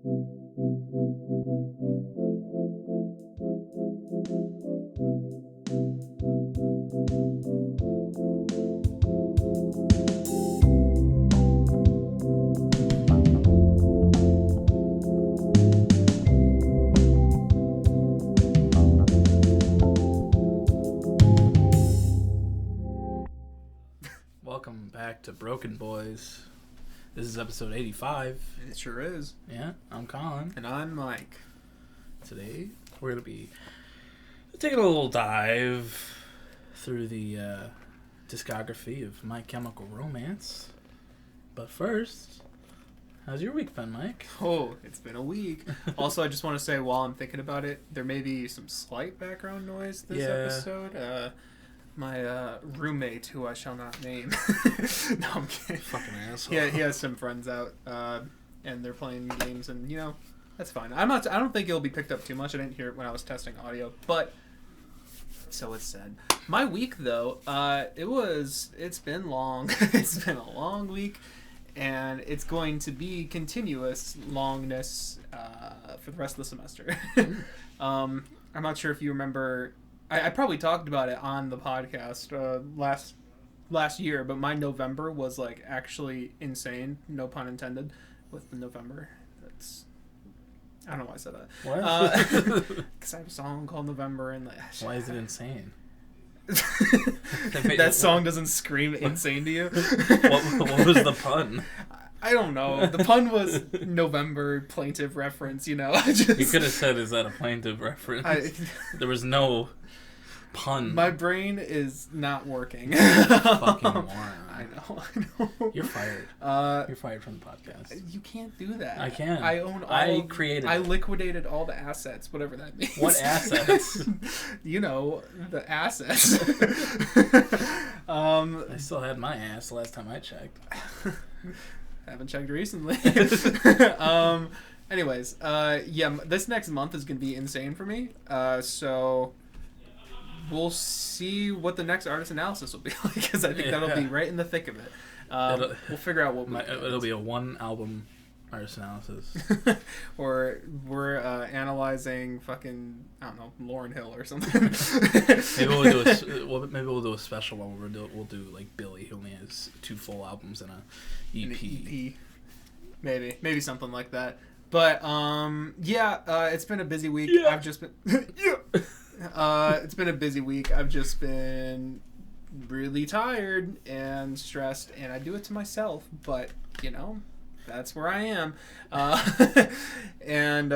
Welcome back to BrokeN, boys. This is episode 85. It sure is. Yeah, I'm Colin. And I'm Mike. Today, we're going to be taking a little dive through the discography of My Chemical Romance. But first, how's your week been, Mike? Oh, it's been a week. Also, I just want to say, while I'm thinking about it, there may be some slight background noise this episode. My roommate, who I shall not name. No, I'm kidding. Fucking asshole. Yeah, he has some friends out, and they're playing games, and you know, that's fine. I don't think it'll be picked up too much. I didn't hear it when I was testing audio, but so it's said. My week, though, it's been long. It's been a long week, and it's going to be continuous longness for the rest of the semester. I'm not sure if you remember. I probably talked about it on the podcast last year, but my November was like actually insane. No pun intended with the November. I don't know why I said that. What? Because I have a song called November, and like, why is it insane? That song doesn't scream insane to you. What was the pun? I don't know. The pun was November Plaintive reference. You know, You could have said, "Is that a Plaintive reference?" There was no pun. My brain is not working. Fucking moron. I know. You're fired. You're fired from the podcast. You can't do that. I can. I own all. I liquidated all the assets, whatever that means. What assets? You know, the assets. I still had my ass the last time I checked. Haven't checked recently. Anyways, yeah, this next month is going to be insane for me. So we'll see what the next artist analysis will be like, because I think that'll be right in the thick of it. We'll figure out what it'll be a one album artist analysis. Or we're analyzing fucking, I don't know, Lauryn Hill or something. Maybe we'll do a special one where we'll do like Billy, who only has 2 full albums and a EP. Maybe something like that. But it's been a busy week. Yeah. I've just been it's been a busy week. I've just been really tired and stressed, and I do it to myself, but you know, that's where I am. And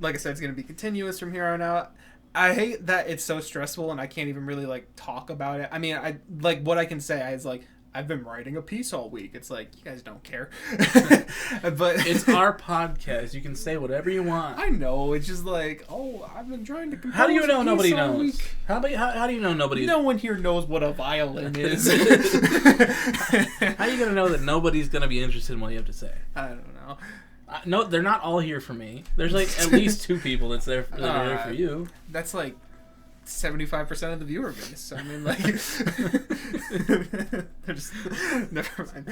like I said, it's going to be continuous from here on out. I hate that it's so stressful and I can't even really like talk about it. I mean, I like what I can say is like, I've been writing a piece all week. It's like, you guys don't care. But it's our podcast. You can say whatever you want. I know. It's just like, oh, I've been trying to compose. How do you know nobody knows? Week. How do you know nobody? No one here knows what a violin is. How are you going to know that nobody's going to be interested in what you have to say? I don't know. No, they're not all here for me. There's like at least 2 people that are there for you. That's like 75% of the viewer base. I mean, like, just never mind.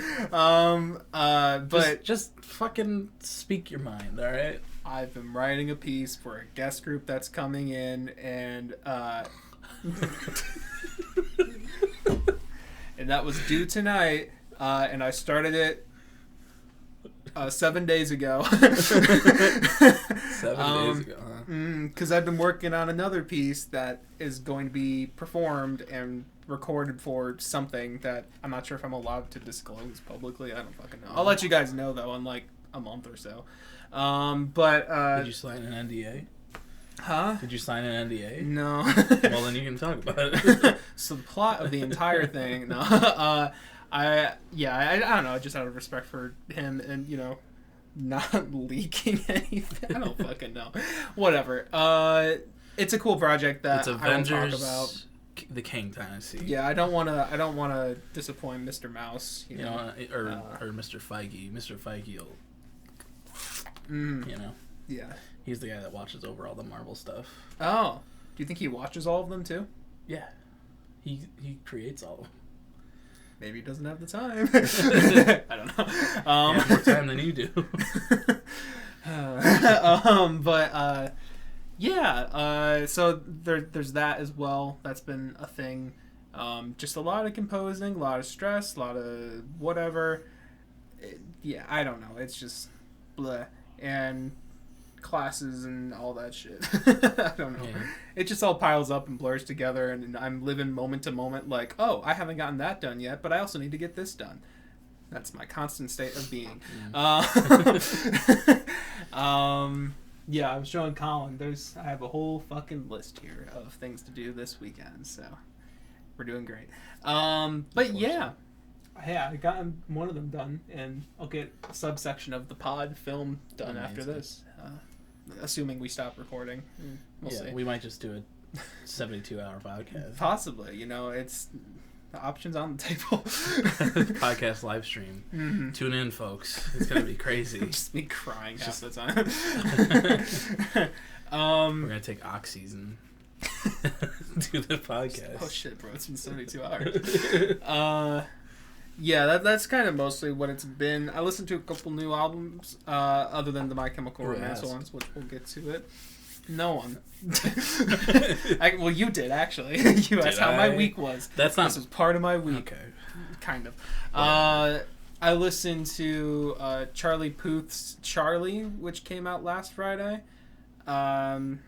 But just fucking speak your mind, all right? I've been writing a piece for a guest group that's coming in, and and that was due tonight. And I started it 7 days ago. 7 days ago, huh? Because I've been working on another piece that is going to be performed and recorded for something that I'm not sure if I'm allowed to disclose publicly. I don't fucking know. I'll let you guys know, though, in like a month or so. Did you sign an NDA? Huh? Did you sign an NDA? No. Well, then you can talk about it. So the plot of the entire thing, no. I don't know, just out of respect for him and, you know, not leaking anything. I don't fucking know. Whatever. It's a cool project that it's I don't talk Avengers, about. The King Dynasty. Yeah, I don't want to disappoint Mr. Mouse. You know, or Mr. Feige. Mr. Feige will. You know. Yeah. He's the guy that watches over all the Marvel stuff. Oh, do you think he watches all of them too? Yeah. He creates all of them. Maybe he doesn't have the time. I don't know. He has more time than you do. So there's that as well. That's been a thing. Just a lot of composing, a lot of stress, a lot of whatever. I don't know. It's just bleh. And classes and all that shit. I don't know. Yeah. It just all piles up and blurs together, and I'm living moment to moment like, oh, I haven't gotten that done yet, but I also need to get this done. That's my constant state of being. Yeah, I'm showing Colin. I have a whole fucking list here of things to do this weekend, so we're doing great. But yeah, I got one of them done, and I'll get a subsection of the pod film done after this. Assuming we stop recording. We'll see. We might just do a 72-hour podcast. Possibly. It's the options on the table. Podcast live stream. Mm-hmm. Tune in, folks. It's going to be crazy. Just me crying half the time. We're going to take oxys and do the podcast. Oh, shit, bro. It's been 72 hours. Yeah, that's kind of mostly what it's been. I listened to a couple new albums, other than the My Chemical Romance ones, which we'll get to it. No one. Well, you did, actually. You asked how my week was. This was part of my week. Okay. Kind of. Yeah. I listened to Charlie Puth's Charlie, which came out last Friday. I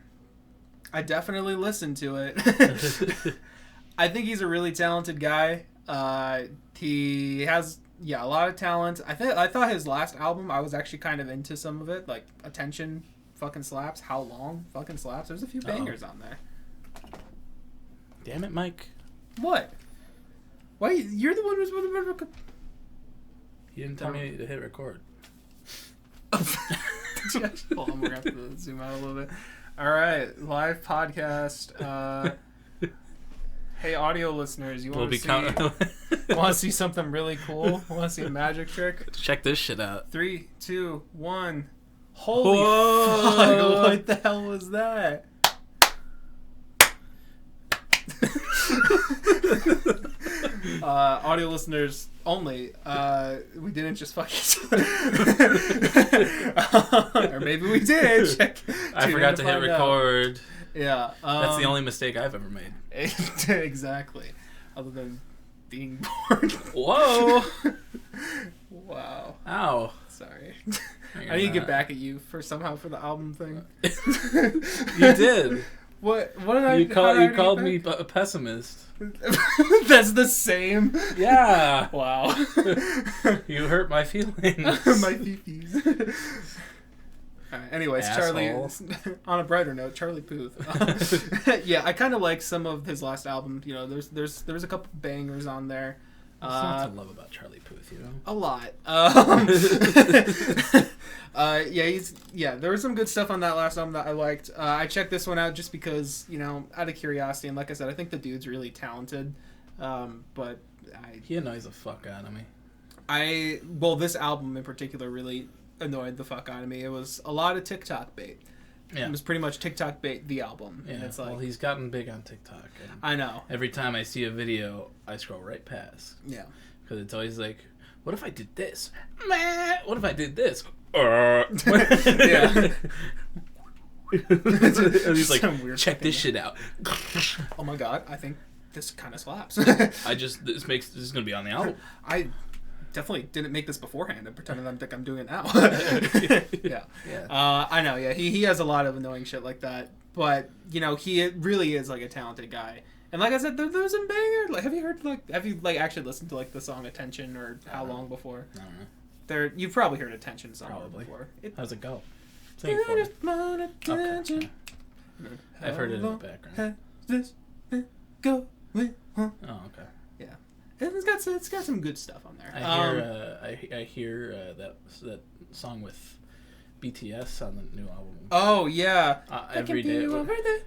definitely listened to it. I think he's a really talented guy. He has a lot of talent. I thought his last album, I was actually kind of into some of it, like Attention fucking slaps. How Long fucking slaps. There's a few bangers on there. Damn it, Mike. What? Why? You're the one who's with the... You didn't tell me to hit record. Hold on, we're going to have to zoom out a little bit. All right, live podcast. Hey, audio listeners, you want to see something really cool? Want to see a magic trick? Check this shit out. 3, 2, 1. Holy fuck, what the hell was that? Audio listeners only. We didn't just fuck each other. Or maybe we did. I forgot to hit record. Yeah. That's the only mistake I've ever made. Exactly. Other than being bored. Whoa. Wow. Ow. Sorry. I need to get back at you for the album thing. You did. What did I... You called me a pessimist. That's the same? Yeah. Wow. You hurt my feelings. My fifis. Anyways, Asshole. Charlie. On a brighter note, Charlie Puth. Yeah, I kind of like some of his last album. There's a couple bangers on there. What's not to love about Charlie Puth, A lot. There was some good stuff on that last album that I liked. I checked this one out just because, out of curiosity, and like I said, I think the dude's really talented. But he annoys the fuck out of me. This album in particular really annoyed the fuck out of me. It was a lot of TikTok bait. Yeah. It was pretty much TikTok bait, the album. Yeah. And it's like, well, he's gotten big on TikTok. I know. Every time I see a video, I scroll right past. Yeah. Because it's always like, what if I did this? What if I did this? Yeah. And he's like, check this shit out. Oh my god, I think this kind of slaps. This is going to be on the album. I definitely didn't make this beforehand and pretended I'm doing it now. Yeah. I know. Yeah, he has a lot of annoying shit like that, but he really is like a talented guy. And like I said, there's some banger. Like, have you actually listened to like the song Attention or How Long before? I don't know. You've probably heard Attention song before. How's it go? Sing it for me. Okay. I've heard it in the background. This go with, huh? Oh, okay. Yeah. It's got some good stuff on there. I hear that song with BTS on the new album. Oh yeah, every day.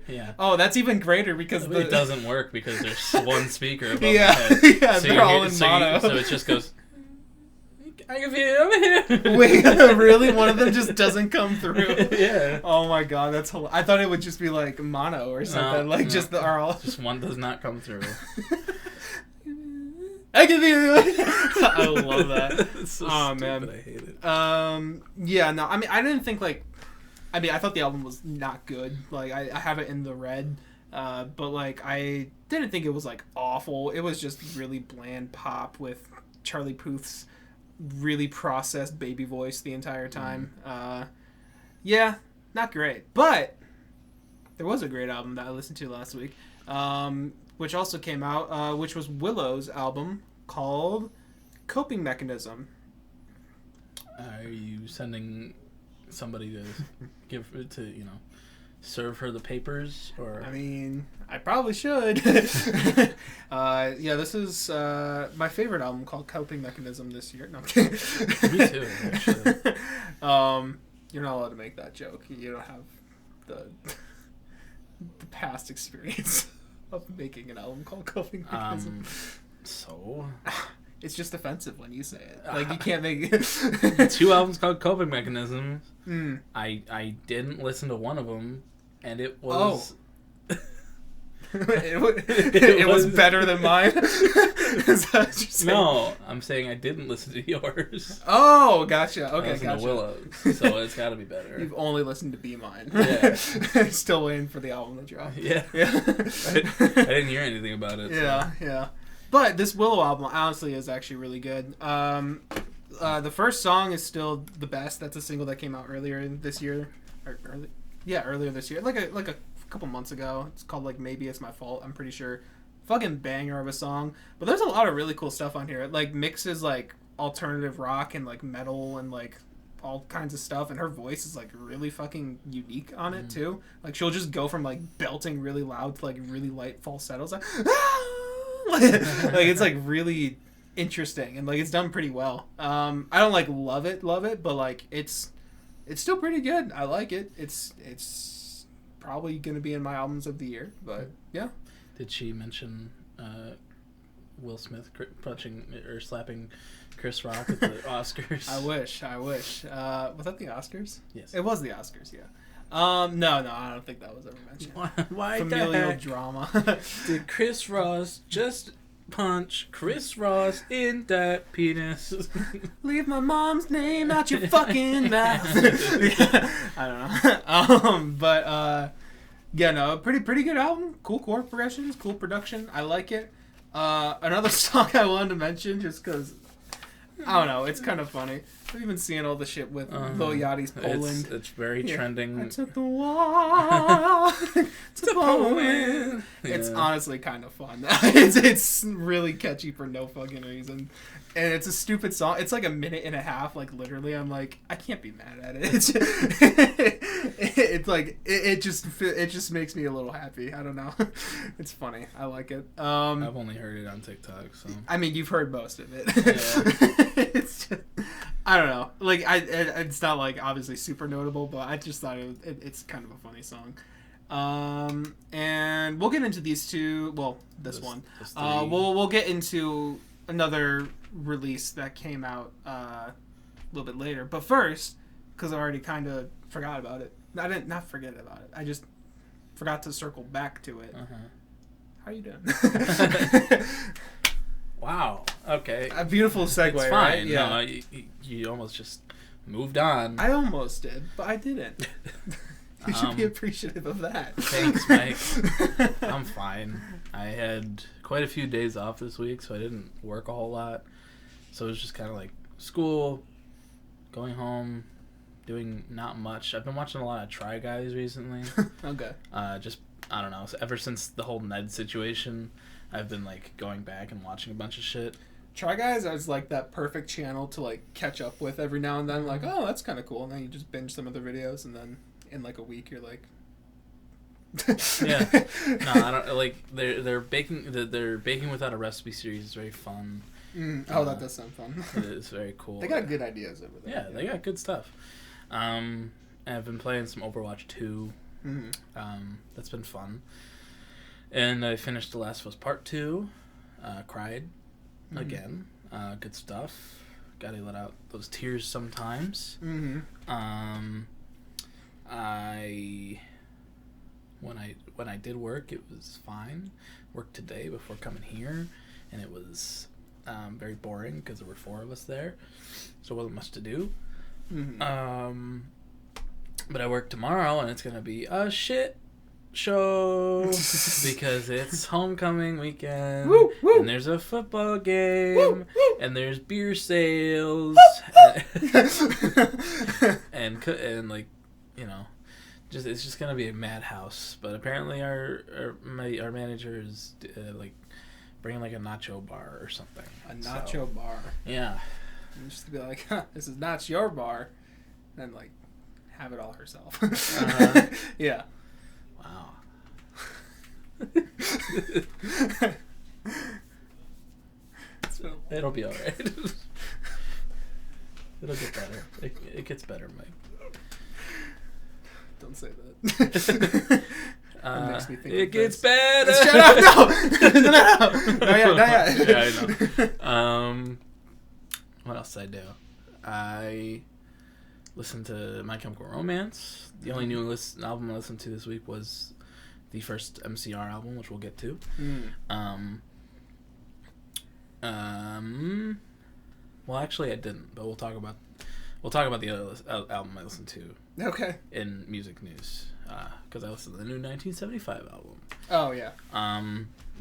Yeah. Oh, that's even greater because it doesn't work because there's one speaker above my head. Yeah, so they're all in mono. So it just goes. I can feel it over here. Wait, really? One of them just doesn't come through? Yeah. Oh my god, that's hilarious. I thought it would just be like mono or something. Just just one does not come through. I can feel it. I love that. It's so stupid. Man, I hate it. Yeah, no, I mean, I didn't think like I mean, I thought the album was not good. Like, I have it in the red, but like I didn't think it was like awful. It was just really bland pop with Charlie Puth's really processed baby voice the entire time. Yeah, not great. But there was a great album that I listened to last week, which also came out, which was Willow's album called Coping Mechanism. Are you sending somebody to serve her the papers, or? I mean, I probably should. Yeah, this is my favorite album called Coping Mechanism this year. No, I'm kidding. Me too, actually. You're not allowed to make that joke. You don't have the past experience of making an album called Coping Mechanism. So? It's just offensive when you say it. Like, you can't make 2 albums called Coping Mechanism. Mm. I didn't listen to one of them, and it was... it was better than mine? Is that what you're saying? No, I'm saying I didn't listen to yours. Oh, gotcha. Okay, I listened gotcha. to Willow's, so it's got to be better. You've only listened to Be Mine. Yeah. Still waiting for the album to drop. Yeah. I didn't hear anything about it. Yeah, so. yeah. But this Willow album, honestly, is actually really good. The first song is still the best. That's a single that came out earlier this year. Earlier this year. Like a couple months ago. It's called, like, Maybe It's My Fault, I'm pretty sure. Fucking banger of a song. But there's a lot of really cool stuff on here. It, like, mixes, like, alternative rock and, like, metal and, like, all kinds of stuff. And her voice is, like, really fucking unique on it, too. Like, she'll just go from, like, belting really loud to, like, really light falsettos. Like, like, it's, like, really interesting. And, like, it's done pretty well. I don't, like, love it, but, like, it's still pretty good. I like it. It's probably going to be in my albums of the year, but yeah. Did she mention Will Smith punching or slapping Chris Rock at the Oscars? I wish. Was that the Oscars? Yes. It was the Oscars, yeah. No, I don't think that was ever mentioned. Why Familial drama. Did Chris Ross just punch Chris Ross in that penis? Leave my mom's name out your fucking mouth. Yeah, I don't know. But yeah, no, pretty good album. Cool chord progressions, cool production. I like it. Another song I wanted to mention just because, I don't know, it's kind of funny. I've been seeing all the shit with Lil Yachty's Poland. It's very trending. I took the walk to Poland. Yeah. It's honestly kind of fun. It's really catchy for no fucking reason. And it's a stupid song. It's like a minute and a half. Like, literally, I'm like, I can't be mad at it. It's like, it just makes me a little happy. I don't know. It's funny. I like it. I've only heard it on TikTok, so. I mean, you've heard most of it. Yeah. It's just, I don't know. Like, it's not, like, obviously super notable, but I just thought it's kind of a funny song. And we'll get into these two. Well, this one. We'll get into another release that came out a little bit later. But first, because I already kind of forgot about it. I didn't not forget about it. I just forgot to circle back to it. How are you doing? Wow. Okay. A beautiful segue. It's fine. Right? Yeah. No, you almost just moved on. I almost did, but I didn't. You should be appreciative of that. Thanks, Mike. I'm fine. I had quite a few days off this week, so I didn't work a whole lot. So it was just kind of like school, going home, doing not much. I've been watching a lot of Try Guys recently. Okay. Just, I don't know. Ever since the whole Ned situation, I've been like going back and watching a bunch of shit. Try Guys is like that perfect channel to like catch up with every now and then. Like, oh, that's kind of cool. And then you just binge some of the videos, and then in like a week you're like, yeah. No, I don't like. They're baking without a recipe series is very fun. Oh, that does sound fun. It is very cool. They got good ideas over there. Yeah, they got good stuff. And I've been playing some Overwatch 2. That's been fun. And I finished The Last of Us Part 2. Cried again. Good stuff. Gotta let out those tears sometimes. When I did work, it was fine. Worked today before coming here, and it was very boring because there were 4 of us there, so it wasn't much to do. But I work tomorrow, and it's gonna be a shit show because it's homecoming weekend, woo, woo. and there's a football game, Woo, woo. and there's beer sales, and like, you know, it's just gonna be a madhouse. But apparently our manager is like bringing like a nacho bar or something. A nacho bar. Yeah. And just to be like, this is not your bar, and like have it all herself. Yeah. Wow. It'll be alright. It'll get better. It gets better, Mike. Don't say that. It makes me think it gets this. better. Shut up! No! Not yet. Yeah, I know. What else did I do? I listened to My Chemical Romance. The only new album I listened to this week was the first MCR album, which we'll get to. Well, actually, I didn't, but we'll talk about the other album I listened to. Okay. In music news, because I listened to the new 1975 album. Oh yeah.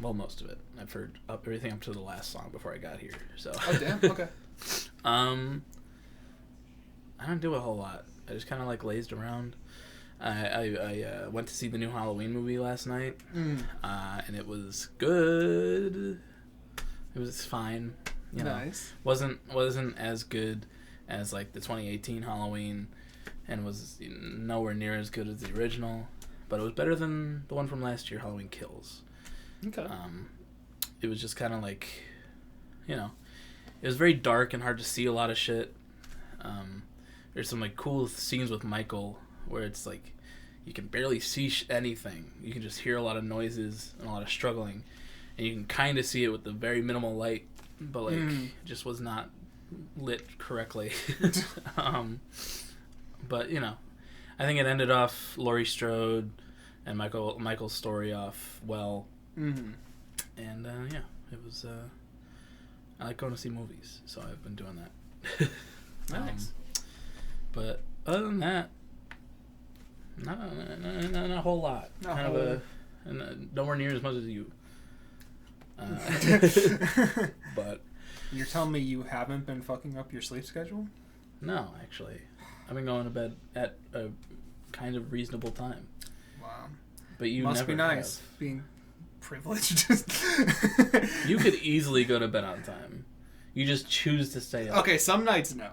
Well, most of it. I've heard everything up to the last song before I got here. So. Oh damn. Okay. I don't do a whole lot. I just kind of like lazed around. I went to see the new Halloween movie last night, and it was good. It was fine. You know, nice. Wasn't as good as like the 2018 Halloween, and was nowhere near as good as the original, but it was better than the one from last year, Halloween Kills. Okay. It was just kind of like, you know, it was very dark and hard to see a lot of shit. There's some like cool scenes with Michael where it's like you can barely see anything. You can just hear a lot of noises and a lot of struggling, and you can kind of see it with the very minimal light, but like it just was not lit correctly. But you know, I think it ended off Laurie Strode and Michael's story off well. And yeah, it was. I like going to see movies, so I've been doing that. Nice. But other than that, not a whole lot. Nowhere near as much as you. But you're telling me you haven't been fucking up your sleep schedule? No, actually, I've been going to bed at a kind of reasonable time. Wow. But you must never be nice have. being privileged. You could easily go to bed on time. You just choose to stay up. Okay, some nights no.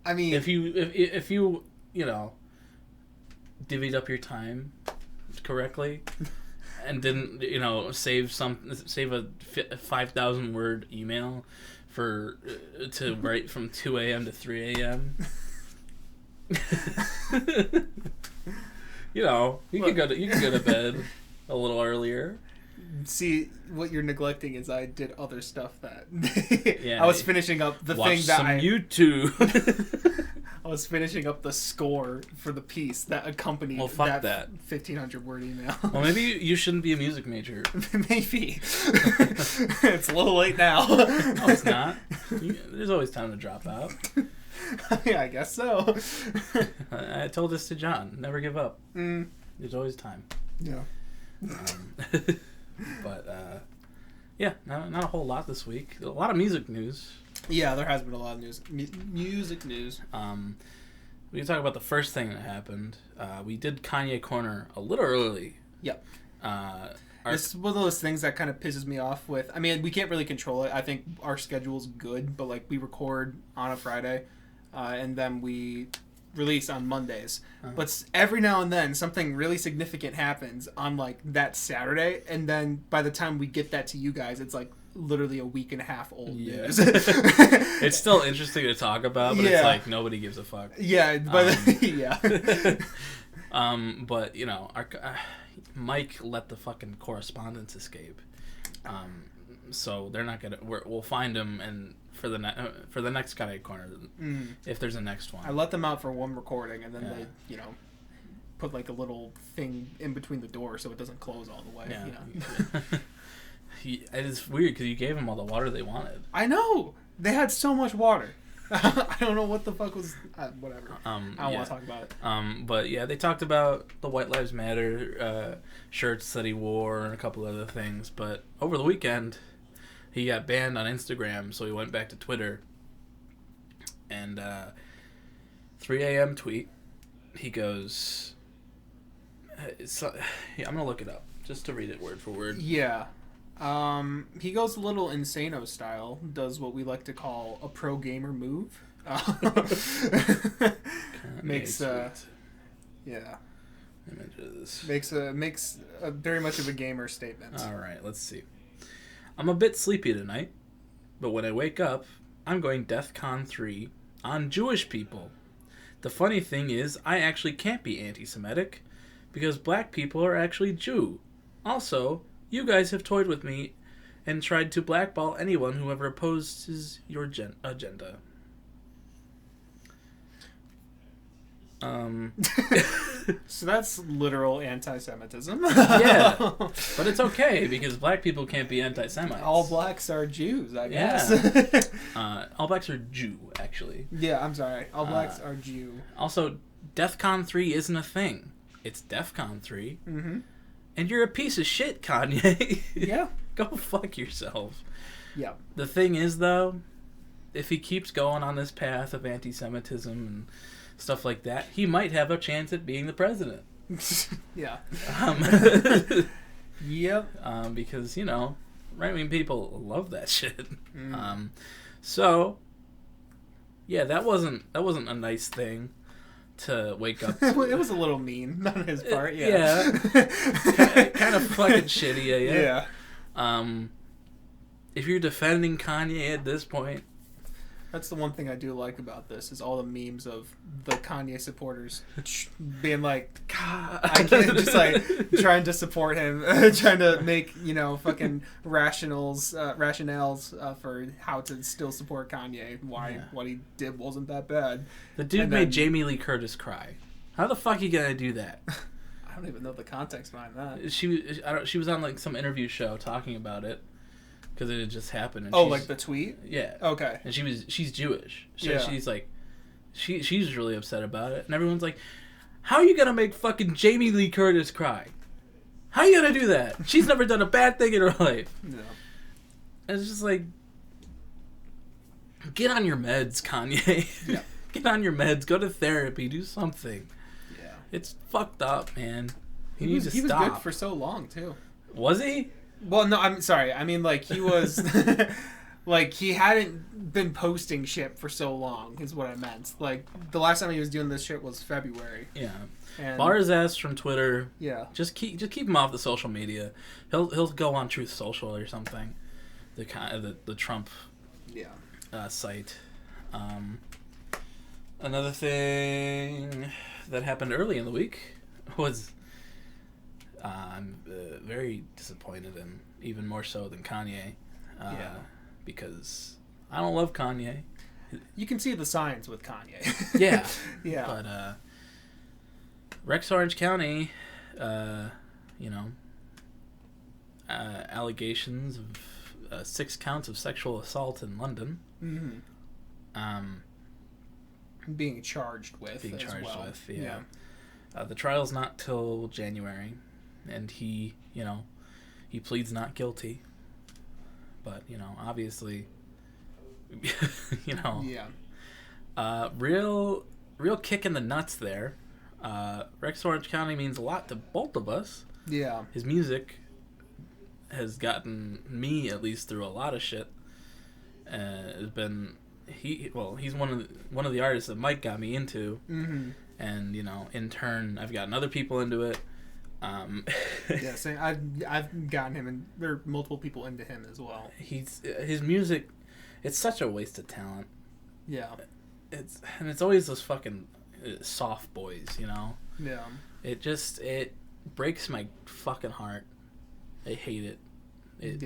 I mean, if you divvied up your time correctly and didn't save a 5,000 word email to write from 2 a.m. to 3 a.m. You can go to bed a little earlier. See, what you're neglecting is I did other stuff that yeah, I was finishing up the thing that some YouTube. I was finishing up the score for the piece that accompanied that 1,500 word email. Well, maybe you shouldn't be a music major. Maybe. It's a little late now. No, it's not. There's always time to drop out. Yeah, I guess so. I told this to John. Never give up. There's always time. Yeah. But yeah, not a whole lot this week. A lot of music news. Yeah, there has been a lot of news. Music news. We can talk about the first thing that happened. We did Kanye Corner a little early. Yep. It's one of those things that kind of pisses me off with. I mean, we can't really control it. I think our schedule's good, but like we record on a Friday, and then we release on Mondays. But every now and then something really significant happens on like that Saturday, and then by the time we get that to you guys, it's like literally a week and a half old news. It's still interesting to talk about, but it's like nobody gives a fuck. Yeah, but yeah. But our Mike let the fucking correspondence escape. So they're not gonna. We'll find him and for the next Kanye Corner, if there's a next one. I let them out for one recording, and then they put like a little thing in between the door so it doesn't close all the way. It's weird because you gave them all the water they wanted. I know, they had so much water. I don't know what the fuck was... whatever. I don't want to talk about it. But yeah, they talked about the White Lives Matter shirts that he wore and a couple other things. But over the weekend, he got banned on Instagram, so he went back to Twitter. And 3 a.m. tweet, he goes... I'm going to look it up just to read it word for word. Yeah. He goes a little Insano style, does what we like to call a pro gamer move. Makes yeah. Images. Makes a very much of a gamer statement. All right, let's see. I'm a bit sleepy tonight, but when I wake up, I'm going DEFCON 3 on Jewish people. The funny thing is, I actually can't be anti-Semitic because black people are actually Jew. Also, you guys have toyed with me and tried to blackball anyone who ever opposes your agenda. So that's literal anti-Semitism. Yeah, but it's okay because black people can't be anti-Semites. All blacks are Jews, I guess. Yeah. All blacks are Jew, actually. Yeah, I'm sorry. All blacks are Jew. Also, DEFCON 3 isn't a thing. It's DEFCON 3. Mm-hmm. And you're a piece of shit, Kanye. Yeah. Go fuck yourself. Yeah. The thing is, though, if he keeps going on this path of anti-Semitism and stuff like that, he might have a chance at being the president. Yeah. Yep. Because, right-wing people love that shit. So, yeah, that wasn't a nice thing to wake up to. It was a little mean on his part, yeah. Yeah. kind of fucking shitty, yeah. If you're defending Kanye at this point... That's the one thing I do like about this, is all the memes of the Kanye supporters being like, God, I can't, just like trying to support him, trying to make, fucking rationales for how to still support Kanye. Why what he did wasn't that bad. The dude made Jamie Lee Curtis cry. How the fuck are you gonna do that? I don't even know the context behind that. She was on like some interview show talking about it. Because it had just happened. And like the tweet? Yeah. Okay. And she's Jewish. So she's like, she's really upset about it. And everyone's like, how are you going to make fucking Jamie Lee Curtis cry? How are you going to do that? She's never done a bad thing in her life. No. And it's just like, get on your meds, Kanye. Yeah. Get on your meds. Go to therapy. Do something. Yeah. It's fucked up, man. He was good for so long, too. Was he? Well, no, I'm sorry. I mean, like, he was... like, he hadn't been posting shit for so long, is what I meant. Like, the last time he was doing this shit was February. Yeah. And Bar his ass from Twitter. Yeah. Just keep him off the social media. He'll go on Truth Social or something. The Trump site. Another thing that happened early in the week was... I'm very disappointed, and even more so than Kanye, because I don't love Kanye. You can see the signs with Kanye. Yeah. Yeah. But Rex Orange County, allegations of 6 counts of sexual assault in London. Mm-hmm. Being charged with. Yeah. The trial's not till January. And he pleads not guilty. But, obviously, Yeah. Real kick in the nuts there. Rex Orange County means a lot to both of us. Yeah. His music has gotten me, at least, through a lot of shit. He's one of the artists that Mike got me into. Mm-hmm. And, in turn, I've gotten other people into it. Yeah, same. I've gotten him, and there are multiple people into him as well. His music, it's such a waste of talent. Yeah. It's always those fucking soft boys, Yeah. It breaks my fucking heart. I hate it. It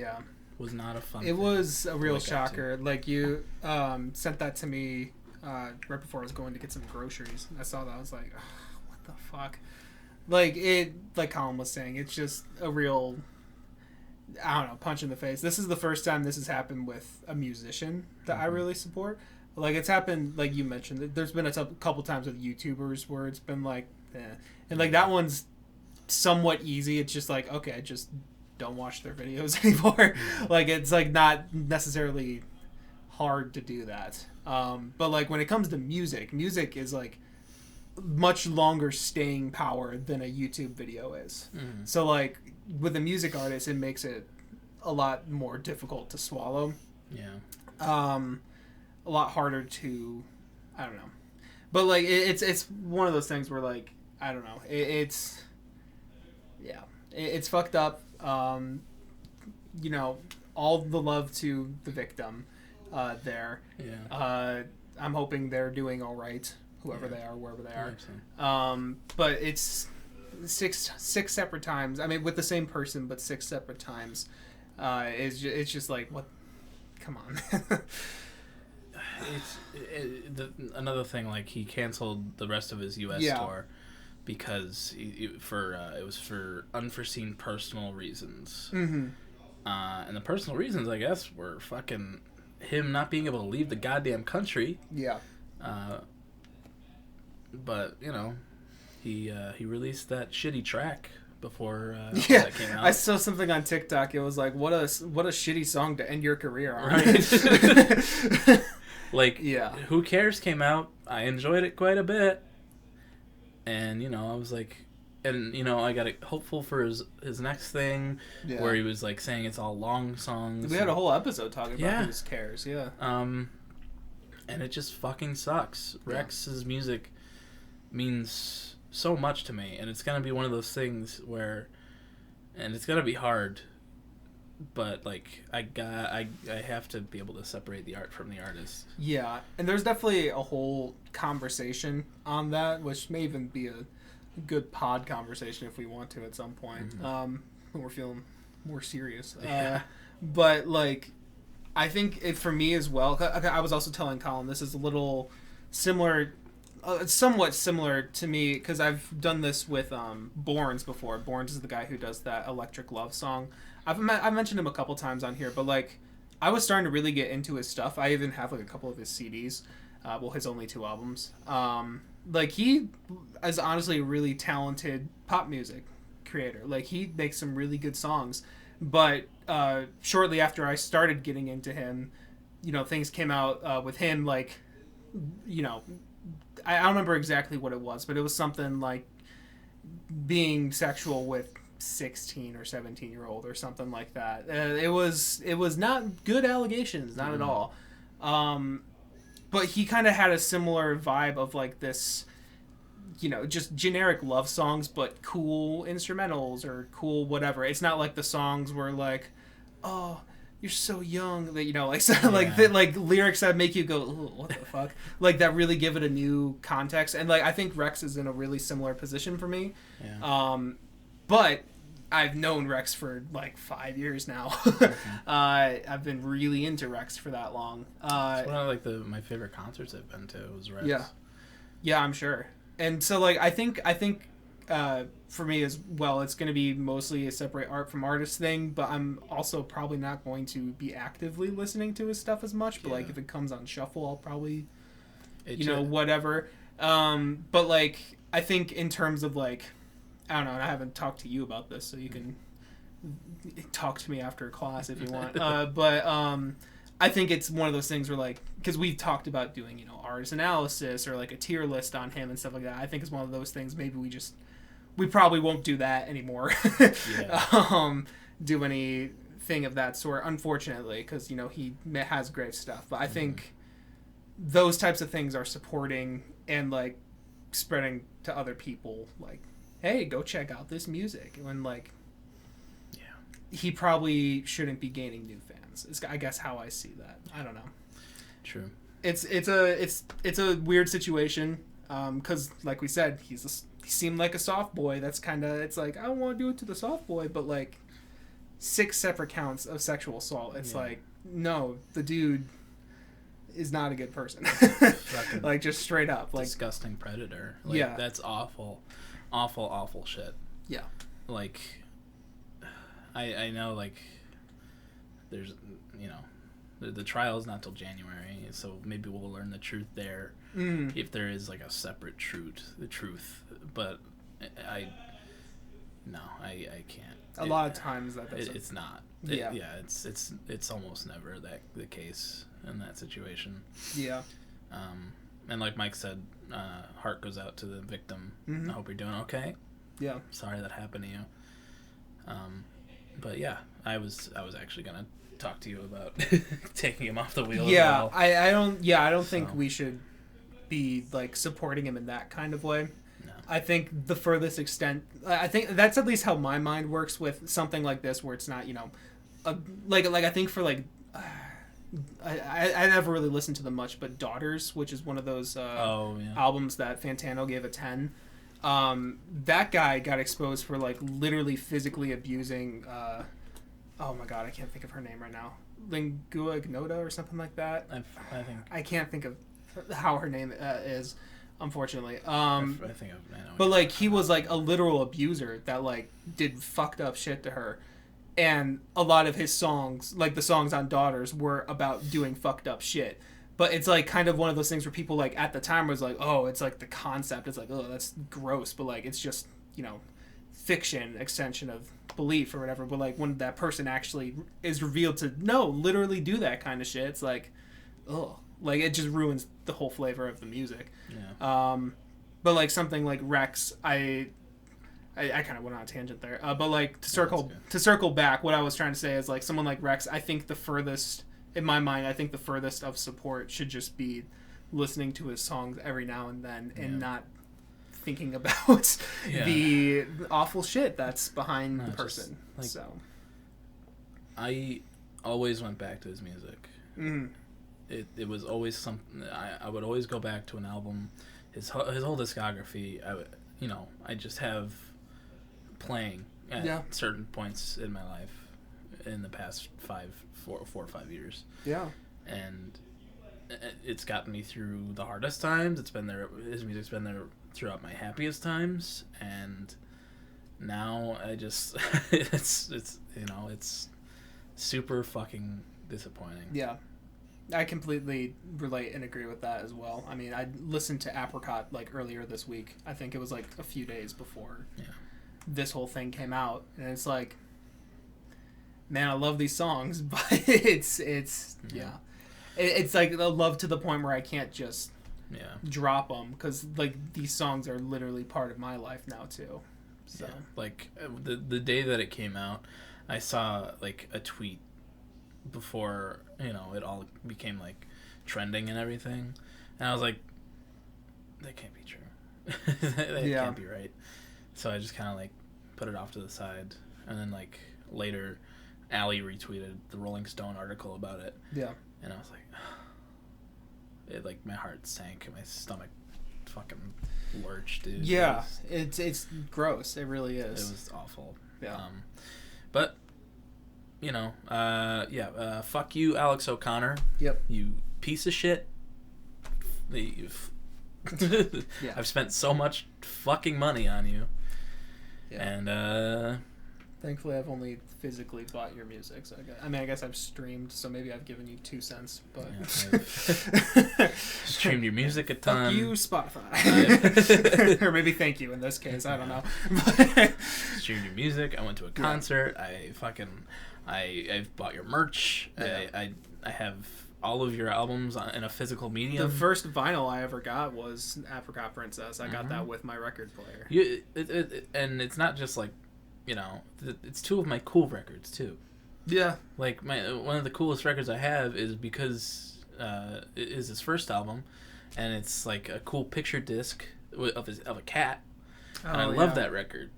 was not a fun. It was a real shocker. Like, you sent that to me right before I was going to get some groceries. I saw that. I was like, oh, what the fuck? Like Colin was saying, it's just a real, I don't know, punch in the face. This is the first time this has happened with a musician that I really support. Like, it's happened, like you mentioned. There's been a couple times with YouTubers where it's been like, eh. And, like, that one's somewhat easy. It's just like, okay, just don't watch their videos anymore. Like, it's, like, not necessarily hard to do that. But, like, when it comes to music is, like, much longer staying power than a YouTube video is. Mm. So, like, with a music artist, it makes it a lot more difficult to swallow. Yeah. A lot harder to, I don't know, but like it's one of those things where, like, I don't know, it's fucked up. You know, all the love to the victim there. Yeah. I'm hoping they're doing all right, whoever they are, wherever they are. So. But it's six separate times. I mean, with the same person, but 6 separate times. It's just like, what? Come on. Another thing, like, he canceled the rest of his U.S. tour because it was for unforeseen personal reasons. Mm-hmm. And the personal reasons, I guess, were fucking him not being able to leave the goddamn country. Yeah. But, you know, he released that shitty track before that came out. I saw something on TikTok. It was like, what a shitty song to end your career on. Right. Like, yeah. Who Cares came out. I enjoyed it quite a bit. And, you know, I was like, and, you know, I got hopeful for his next thing, where he was, like, saying it's all long songs. We had a whole episode talking about Who Cares, and it just fucking sucks. Rex's music means so much to me, and it's gonna be one of those things where, and it's gonna be hard, but, like, I have to be able to separate the art from the artist. Yeah, and there's definitely a whole conversation on that, which may even be a good pod conversation if we want to at some point. Mm-hmm. When we're feeling more serious. Yeah. But, like, I think for me as well, I was also telling Colin, this is a little similar, somewhat similar to me, because I've done this with Borns before. Borns is the guy who does that Electric Love song. I've mentioned him a couple times on here, but, like, I was starting to really get into his stuff. I even have, like, a couple of his CDs. His only 2 albums. Like, he is honestly a really talented pop music creator. Like, he makes some really good songs. But shortly after I started getting into him, you know, things came out with him, like, you know, I don't remember exactly what it was, but it was something like being sexual with 16 or 17-year-old or something like that. It was not good allegations, not at all. But he kind of had a similar vibe of, like, this, you know, just generic love songs, but cool instrumentals or cool whatever. It's not like the songs were like, oh, you're so young, that, you know, like, like lyrics that make you go, ooh, what the fuck? Like, that really give it a new context. And, like, I think Rex is in a really similar position for me. Yeah. But I've known Rex for, like, 5 years now. I've been really into Rex for that long. It's one of, like, my favorite concerts I've been to was Rex. Yeah, I'm sure. And so, like, I think for me as well, it's going to be mostly a separate art from artist thing, but I'm also probably not going to be actively listening to his stuff as much. But, like, if it comes on shuffle, I'll probably, whatever. But, like, I think in terms of, like, I don't know, and I haven't talked to you about this, so you can talk to me after class if you want. But I think it's one of those things where, like, because we've talked about doing, you know, artist analysis or, like, a tier list on him and stuff like that. I think it's one of those things maybe we probably won't do that anymore. Do anything of that sort, unfortunately, because, you know, he has great stuff. But I think those types of things are supporting and, like, spreading to other people, like, hey, go check out this music. When, like, he probably shouldn't be gaining new fans. It's, I guess, how I see that. I don't know. True. It's a weird situation, because, like we said, he seemed like a soft boy. That's kind of, it's like, I don't want to do it to the soft boy, but, like, 6 separate counts of sexual assault. It's like, no, the dude is not a good person. Like, just straight up, like, disgusting predator. Like, that's awful. Awful shit. Yeah. Like, I know, like, there's, you know, The trial is not till January, so maybe we'll learn the truth there, if there is like a separate truth. But I can't. A lot of times that doesn't. It's not. Yeah. It's almost never the case in that situation. Yeah. And like Mike said, heart goes out to the victim. I hope you're doing okay. Yeah. Sorry that happened to you. But yeah, I was actually gonna talk to you about taking him off the wheel. Yeah, as well. I don't think we should be like supporting him in that kind of way. No. I think the furthest extent, I think that's at least how my mind works with something like this, where it's not, you know, like I think for like. I never really listened to them much, but Daughters, which is one of those albums that Fantano gave a 10, that guy got exposed for like literally physically abusing oh my god, I can't think of her name right now, Lingua Ignota or something like that. I can't think of how her name is, unfortunately. I know, but like he was like a literal abuser that like did fucked up shit to her. And a lot of his songs, like the songs on Daughters, were about doing fucked up shit. But it's like kind of one of those things where people like at the time was like, oh, it's like the concept. It's like, oh, that's gross. But like, it's just, you know, fiction, extension of belief or whatever. But like when that person actually is revealed to literally do that kind of shit, it's like, oh, like it just ruins the whole flavor of the music. Yeah. But like something like Rex, I kind of went on a tangent there, but like to circle back, what I was trying to say is like someone like Rex, I think the furthest in my mind, the furthest of support should just be listening to his songs every now and then and not thinking about the awful shit that's behind the person. Just, like, so I always went back to his music. It was always something. I would always go back to an album, his whole discography. I just have playing at certain points in my life in the past 4 or 5 years. Yeah. And it's gotten me through the hardest times. It's been there. His music's been there throughout my happiest times, and now I just it's super fucking disappointing. Yeah. I completely relate and agree with that as well. I mean, I listened to Apricot like earlier this week. I think it was like a few days before this whole thing came out, and it's like, man, I love these songs, but it's like a love to the point where I can't just drop them, because like these songs are literally part of my life now too. So like the day that it came out, I saw like a tweet before it all became like trending and everything, and I was like, that can't be true. that can't be right. So I just kind of like put it off to the side, and then like later Allie retweeted the Rolling Stone article about it, and I was like, it like my heart sank and my stomach fucking lurched, dude. It's gross. It really is. It was awful. But fuck you, Alex O'Connor. Yep. You piece of shit. I've spent so much fucking money on you. Yeah. And thankfully I've only physically bought your music, so I guess I've streamed, so maybe I've given you 2 cents, but I've streamed your music a ton. Fuck you, Spotify. Or maybe thank you in this case, I don't know. Streamed your music, I went to a concert, I've bought your merch, I have all of your albums in a physical medium. The first vinyl I ever got was Apricot Princess. I got that with my record player. And it's not just like, it's 2 of my cool records too. Yeah. Like one of the coolest records I have is because it is his first album, and it's like a cool picture disc of a cat, and I love that record.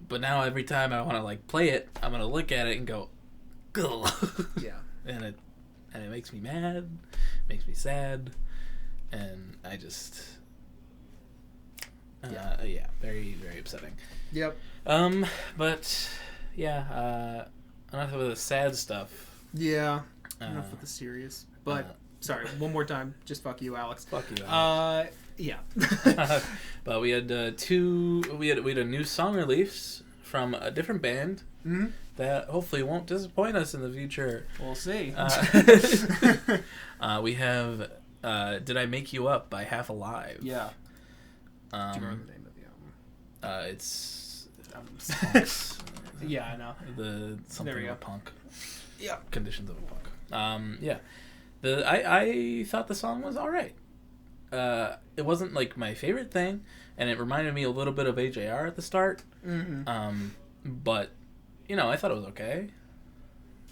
But now every time I want to like play it, I'm gonna look at it and go, ugh. Yeah. and it makes me mad, makes me sad, and I just very, very upsetting. Yep. But enough of the sad stuff. Yeah. Enough with the serious. But sorry, one more time, just fuck you, Alex. Fuck you, Alex. Yeah. But we had we had a new song release from a different band that hopefully won't disappoint us in the future. We'll see. We have Did I Make You Up by Half Alive. Yeah. Do you remember the name of the album? It's Punks. Yeah, I know. Something There we of a go. punk. Yeah. Conditions of a punk. Yeah. I thought the song was alright. It wasn't like my favorite thing, and it reminded me a little bit of AJR at the start. Mm-hmm. But I thought it was okay.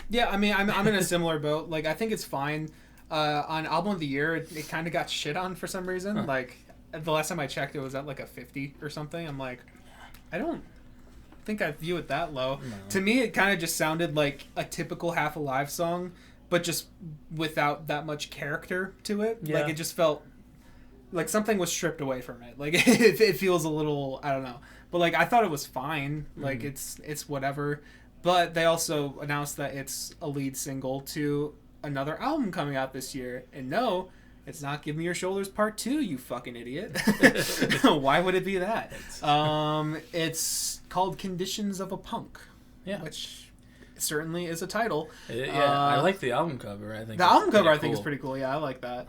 Yeah, I mean, I'm in a similar boat. Like, I think it's fine. On Album of the Year, it kind of got shit on for some reason. Huh. Like, the last time I checked, it was at like a 50 or something. I'm like, I don't think I view it that low. No. To me, it kind of just sounded like a typical Half Alive song, but just without that much character to it. Yeah. Like, it just felt like something was stripped away from it. Like, it feels a little, I don't know. But, like, I thought it was fine. Like, it's whatever. But they also announced that it's a lead single to another album coming out this year. And no, it's not Give Me Your Shoulders Part 2, you fucking idiot. Why would it be that? It's called Conditions of a Punk. Yeah. Which certainly is a title. I like the album cover. I think the album cover I think cool. is pretty cool. Yeah, I like that.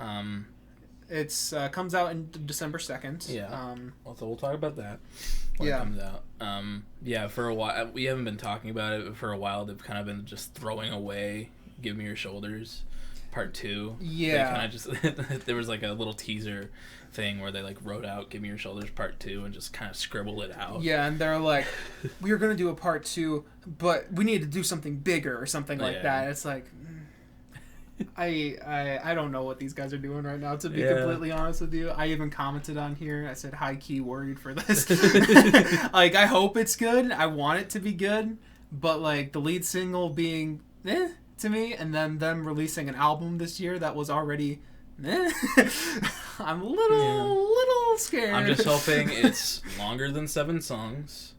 It's comes out in December 2nd. Yeah. So we'll talk about that when Yeah. it comes out. Yeah, for a while we haven't been talking about it, but for a while they've kind of been just throwing away Give Me Your Shoulders Part 2. Yeah. They kind of just there was like a little teaser thing where they like wrote out Give Me Your Shoulders Part 2 and just kind of scribbled it out. Yeah, and they're like, we were going to do a Part 2, but we need to do something bigger or something like that. It's like, I don't know what these guys are doing right now, to be completely honest with you. I even commented on here. I said, high-key worried for this. Like, I hope it's good. I want it to be good. But, like, the lead single being to me, and then them releasing an album this year that was already I'm a little scared. I'm just hoping it's longer than 7 songs.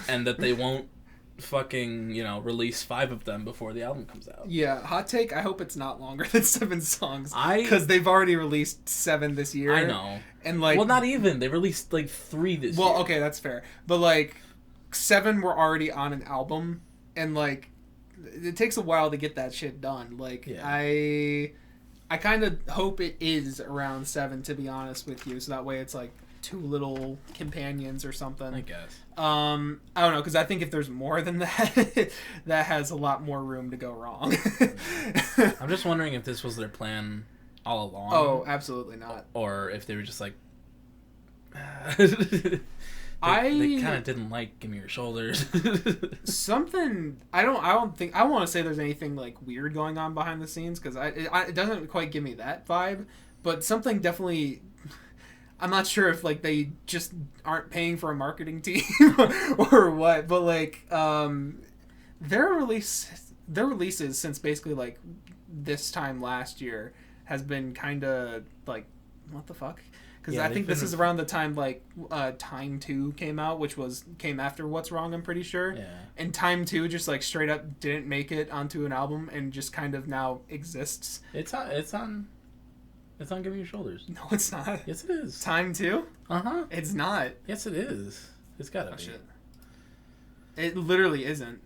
And that they won't fucking, release 5 of them before the album comes out. Yeah, hot take, I hope it's not longer than 7 songs. Because they've already released 7 this year. I know. And like, well, not even. They released like 3 this year. Well, okay, that's fair. But like, 7 were already on an album, and like, it takes a while to get that shit done. Like, yeah. I kind of hope it is around 7, to be honest with you, so that way it's like 2 little companions or something. I guess. I don't know, because I think if there's more than that, that has a lot more room to go wrong. I'm just wondering if this was their plan all along. Oh, absolutely not. Or if they were just like, they kind of didn't like Give Me Your Shoulders. Something I don't think I want to say there's anything like weird going on behind the scenes, because it doesn't quite give me that vibe, but something definitely. I'm not sure if like they just aren't paying for a marketing team or what, but like their releases since basically like this time last year has been kind of like, what the fuck? Because I think this is around the time like Time 2 came out, which came after What's Wrong, I'm pretty sure. Yeah. And Time 2 just like straight up didn't make it onto an album and just kind of now exists. It's on Give Me Your Shoulders. No, it's not. Yes, it is. Time 2? Uh-huh. It's not. Yes, it is. It's gotta be. Shit. It literally isn't.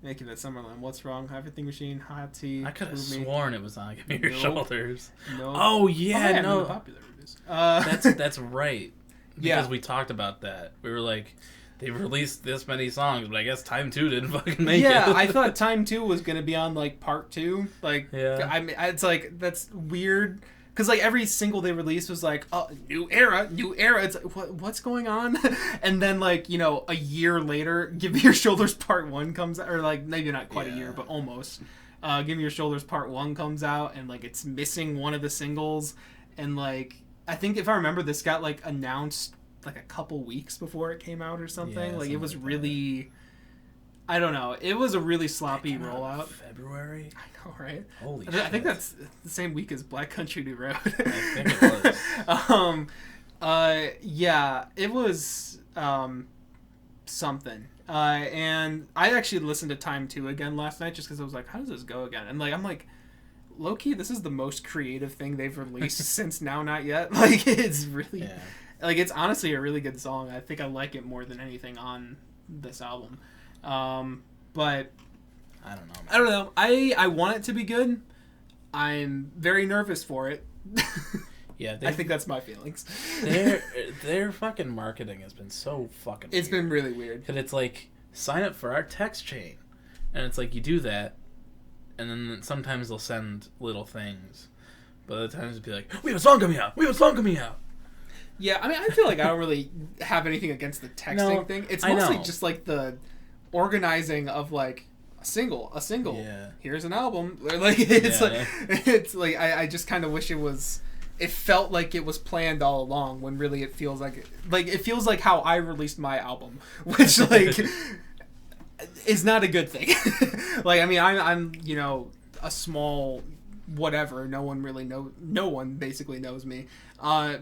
Making that Summerland. What's Wrong? Everything Machine. Hot Tea. I could have sworn it was on Give Me Your Nope. Shoulders. No. Oh, yeah, no. The popular reviews. That's right. Because Yeah. we talked about that. We were like, they released this many songs, but I guess Time 2 didn't fucking make it. Yeah, I thought Time 2 was going to be on, like, Part 2. Like, yeah. I mean, it's like, that's weird. Because, like, every single they released was like, oh, new era. It's like, what's going on? And then, like, a year later, Give Me Your Shoulders Part 1 comes out. Or, like, maybe not quite a year, but almost. Give Me Your Shoulders Part 1 comes out, and, like, it's missing one of the singles. And, like, I think if I remember, this got, like, announced, like, a couple weeks before it came out or something. Yeah, like, it was like really... I don't know. It was a really sloppy rollout. February? I know, right? Holy shit. I think that's the same week as Black Country New Road. I think it was. Yeah, it was something. And I actually listened to Time 2 again last night just because I was like, how does this go again? And like, I'm like, low-key, this is the most creative thing they've released since Now Not Yet. Like, it's really... Yeah. Like, it's honestly a really good song. I think I like it more than anything on this album. But I don't know. Man. I don't know. I want it to be good. I'm very nervous for it. Yeah, I think that's my feelings. Their fucking marketing has been so fucking weird. It's been really weird. Because it's like, sign up for our text chain. And it's like, you do that, and then sometimes they'll send little things. But other times it'll be like, we have a song coming out! We have a song coming out! Yeah, I mean, I feel like I don't really have anything against the texting thing. It's mostly just like the organizing of like a single. Yeah. Here's an album. Like it's Yeah. it's like I just kind of wish it felt like it was planned all along, when really it feels like it feels like how I released my album, which like is not a good thing. Like, I mean, I'm a small whatever. No one basically knows me.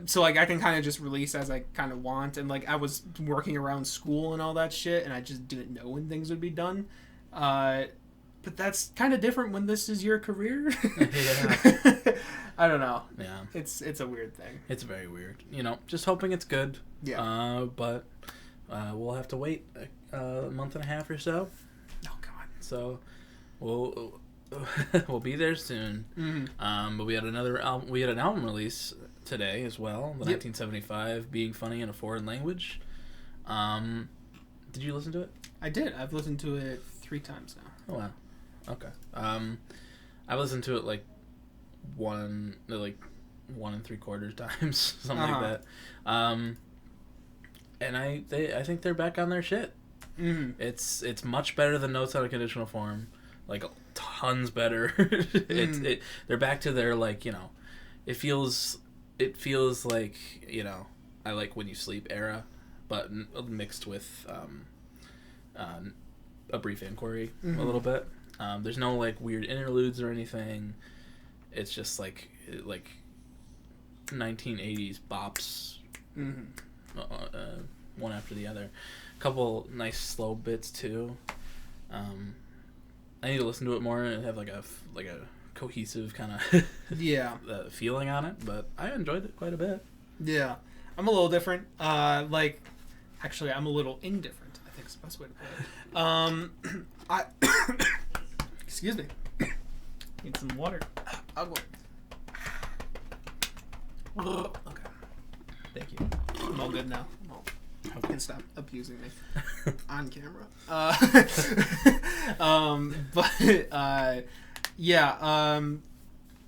So like I can kind of just release as I kind of want, and like I was working around school and all that shit, and I just didn't know when things would be done. But that's kind of different when this is your career. Yeah. I don't know. Yeah. It's a weird thing. It's very weird. Just hoping it's good. Yeah. But we'll have to wait a month and a half or so. Oh God. So we'll be there soon. Mm-hmm. But we had an album release today as well. The 1975 Being Funny in a Foreign Language. Did you listen to it? I did. I've listened to it 3 times now. Oh wow. Okay. I listened to it like 1 3/4 times, something like that. And I think they're back on their shit. Mm-hmm. It's much better than Notes on a Conditional Form, like tons better. They're back to their like it feels like I Like When You Sleep era, but mixed with A Brief Inquiry a little bit. There's no like weird interludes or anything. It's just like 1980s bops, one after the other. A couple nice slow bits too. I need to listen to it more and have like a cohesive kind of feeling on it. But I enjoyed it quite a bit. Yeah, I'm a little different. Actually, I'm a little indifferent, I think is the best way to put it. Excuse me. Need some water. I'll go. Okay. Thank you. I'm all good now. You can stop abusing me on camera. What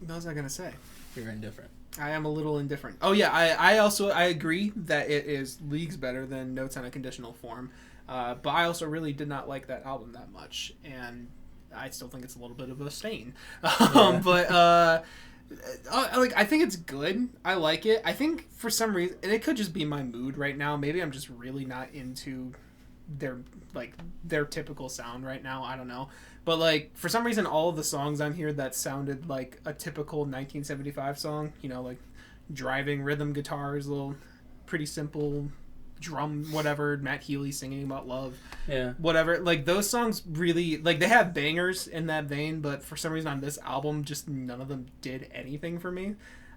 was I gonna say? You're indifferent. I am a little indifferent. Oh yeah, I agree that it is leagues better than Notes on a Conditional Form, but I also really did not like that album that much, and I still think it's a little bit of a stain. But I think it's good. I like it. I think for some reason, and it could just be my mood right now. Maybe I'm just really not into their typical sound right now. I don't know. But like for some reason, all of the songs on here that sounded like a typical 1975 song, like driving rhythm guitars, little pretty simple drum, whatever, Matt Healy singing about love, whatever, like those songs really, like they have bangers in that vein, but for some reason on this album just none of them did anything for me,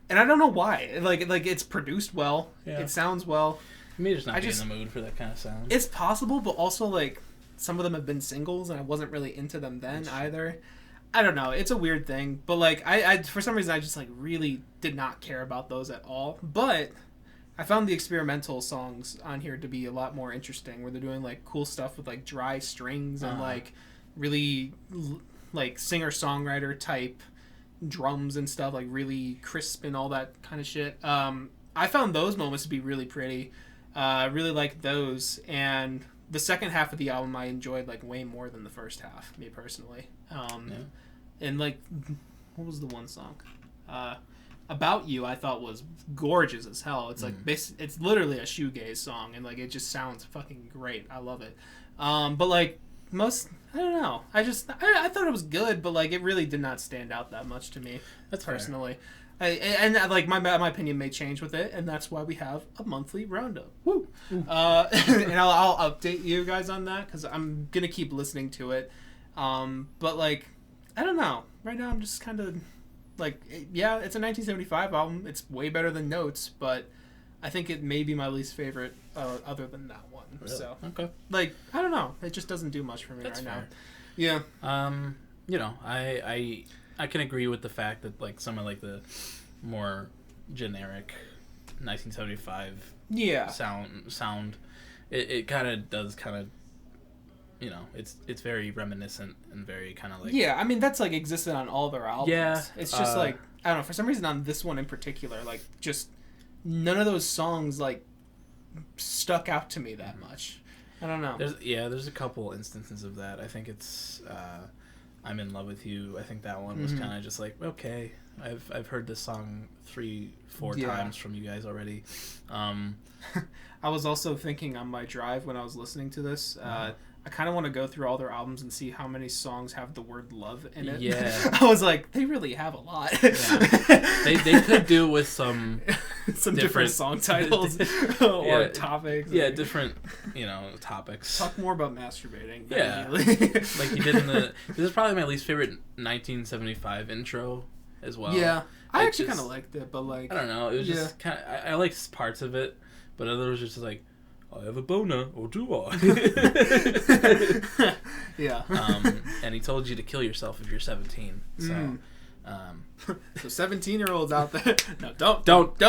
and I don't know why. Like it's produced well, it sounds well. You may just not be in the mood for that kind of sound. It's possible, but also like some of them have been singles and I wasn't really into them then either. I don't know, it's a weird thing, but like I for some reason I just like really did not care about those at all. But I found the experimental songs on here to be a lot more interesting, where they're doing like cool stuff with like dry strings and like really like singer-songwriter type drums and stuff, like really crisp and all that kind of shit. I found those moments to be really pretty. Really liked those, and the second half of the album I enjoyed like way more than the first half, me personally. And like, what was the one song? About You, I thought was gorgeous as hell. It's like it's literally a shoegaze song, and like it just sounds fucking great. I love it. But like most, I don't know. I thought it was good, but like it really did not stand out that much to me. That's personally. And like my opinion may change with it, and that's why we have a monthly roundup. Woo! And I'll update you guys on that because I'm gonna keep listening to it. But like, I don't know. Right now, I'm just kind of like, yeah, it's a 1975 album. It's way better than Notes, but I think it may be my least favorite other than that one. Really? So, Okay. like, I don't know. It just doesn't do much for me That's right fair. now. Yeah. You know, I can agree with the fact that like some of like the more generic 1975 Yeah. sound it kind of does kind of, you know, it's very reminiscent and very kind of like Yeah, I mean that's like existed on all their albums. Yeah, It's just like I don't know, for some reason on this one in particular, like just none of those songs like stuck out to me that much. I don't know. There's a couple instances of that. I think it's I'm in Love with You. I think that one was kind of just like, okay, I've heard this song 3-4 times from you guys already. I was also thinking on my drive when I was listening to this, I kind of want to go through all their albums and see how many songs have the word love in it. Yeah. I was like, they really have a lot. Yeah. They could do with some different song titles or topics. Yeah, different, you know, topics. Talk more about masturbating. Yeah. Like you did in the... This is probably my least favorite 1975 intro as well. Yeah. I actually kind of liked it, but like... I don't know. It was just kind of... I liked parts of it, but others was just like, I have a boner, or do I? Yeah. And he told you to kill yourself if you're 17. So, so 17-year-olds out there, no, don't don't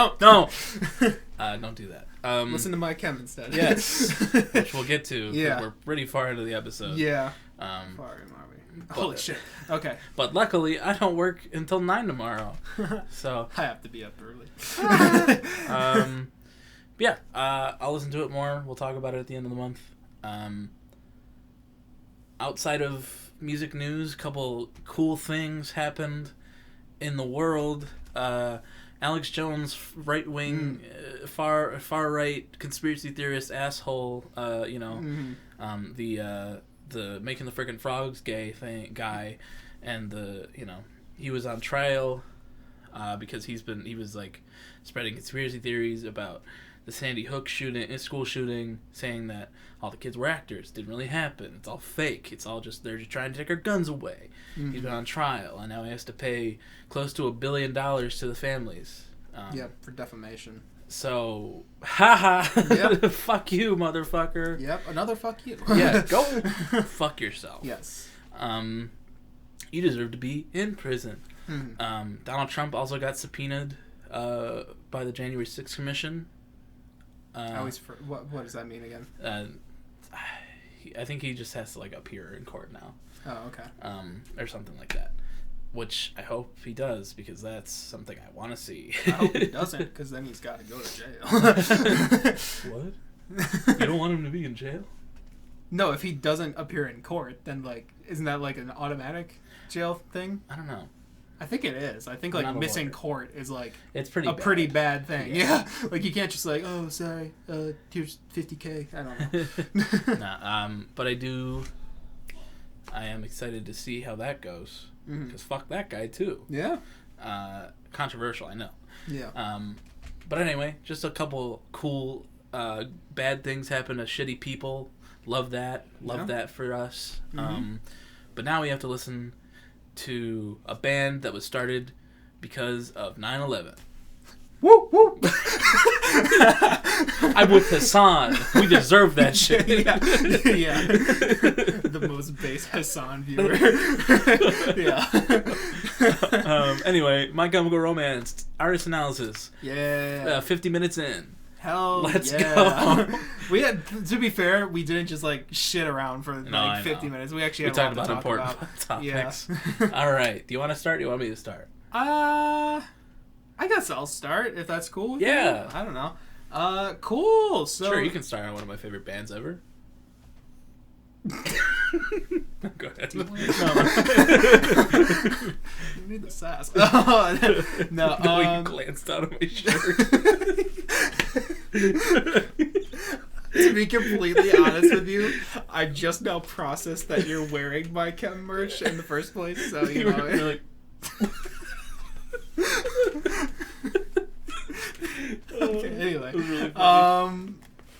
do that. Listen to Mike Chem instead. Yes, which we'll get to. Yeah, we're pretty far into the episode. Yeah. Far in, are we? Holy shit. Okay. But luckily, I don't work until 9 tomorrow, so I have to be up early. Yeah, I'll listen to it more. We'll talk about it at the end of the month. Outside of music news, a couple cool things happened in the world. Alex Jones, right wing, far right conspiracy theorist asshole. You know, the making the frickin' frogs gay guy, and he was on trial because he was like spreading conspiracy theories about the Sandy Hook school shooting, saying that all the kids were actors. Didn't really happen. It's all fake. It's all just, they're just trying to take our guns away. He's been on trial, and now he has to pay close to $1 billion to the families. For defamation. So, haha, Yep. Fuck you, motherfucker. Yep, another fuck you. Yeah, go fuck yourself. Yes. You deserve to be in prison. Donald Trump also got subpoenaed by the January 6th Commission. What does that mean again? I think he just has to like appear in court now. Oh, okay. Or something like that. Which I hope he does, because that's something I want to see. I hope he doesn't, because then he's got to go to jail. What? You don't want him to be in jail? No, if he doesn't appear in court, then like, isn't that like an automatic jail thing? I don't know. I think it is. I think like missing court is like it's pretty bad thing. Yeah. Like you can't just like, oh sorry, here's $50K. I don't know. Nah, but I am excited to see how that goes. Because fuck that guy too. Yeah. Controversial, I know. Yeah. But anyway, just a couple cool bad things happen to shitty people. Love that. Love that for us. But now we have to listen to a band that was started because of 9/11. Woo woo! I'm with Hassan. We deserve that shit. Yeah. The most base Hassan viewer. Yeah. Anyway, My Chemical Romance artist analysis. Yeah. 50 minutes in. Hell Let's yeah. go. We had, to be fair, we didn't just like shit around for 50 minutes. We actually had talked a lot about to talk important about. topics. Yeah. All right. Do you want to start? Or do you want me to start? I guess I'll start if that's cool with you. I don't know. Cool. So sure, you can start on one of my favorite bands ever. Go ahead. You need the sass. No, you glanced out of my shirt. To be completely honest with you, I just now processed that you're wearing my Chem merch in the first place. So you know, you're like. Okay, anyway. Really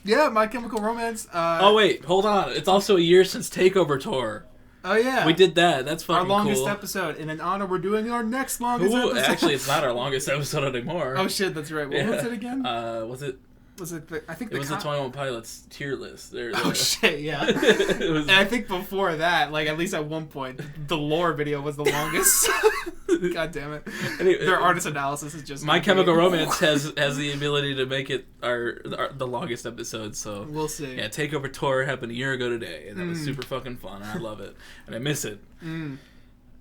yeah, My Chemical Romance. Oh wait, hold on. It's also a year since Takeover Tour. Oh yeah, We did that. That's fucking our longest cool. episode. And in honor, we're doing our next longest Ooh, episode. actually, it's not our longest episode anymore. Oh shit, that's right. What was it again? Was it? Was it? I think It was the 21 Pilots tier list. Oh shit, yeah. It was... And I think before that, like at least at one point, the lore video was the longest. God damn it! Anyway, their artist analysis is just. My Chemical Romance has the ability to make it the longest episode. So we'll see. Yeah, Takeover Tour happened a year ago today, and that was super fucking fun. And I love it, and I miss it.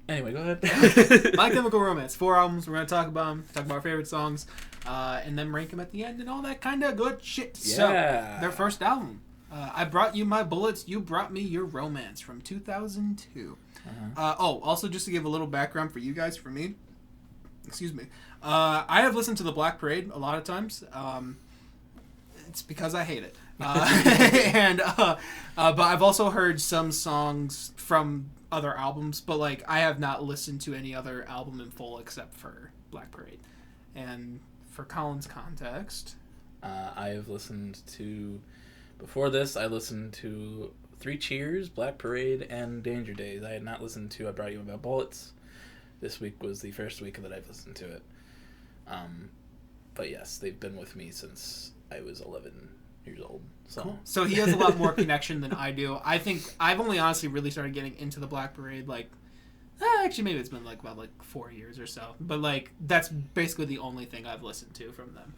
Anyway, go ahead. My Chemical Romance, 4 albums. We're gonna talk about them, talk about our favorite songs, and then rank them at the end and all that kind of good shit. Yeah. So, their first album, I Brought You My Bullets, You Brought Me Your Romance from 2002. Also just to give a little background for you guys, for me, excuse me, I have listened to the Black Parade a lot of times. It's because I hate it. But I've also heard some songs from other albums, but like I have not listened to any other album in full except for Black Parade. And for Colin's context, I have listened to, before this, I listened to 3 Cheers, Black Parade, and Danger Days. I had not listened to I Brought You My Bullets. This week was the first week that I've listened to it. But yes, they've been with me since I was 11 years old. So. Cool. So he has a lot more connection than I do. I think I've only honestly really started getting into the Black Parade actually maybe it's been about 4 years or so. But that's basically the only thing I've listened to from them.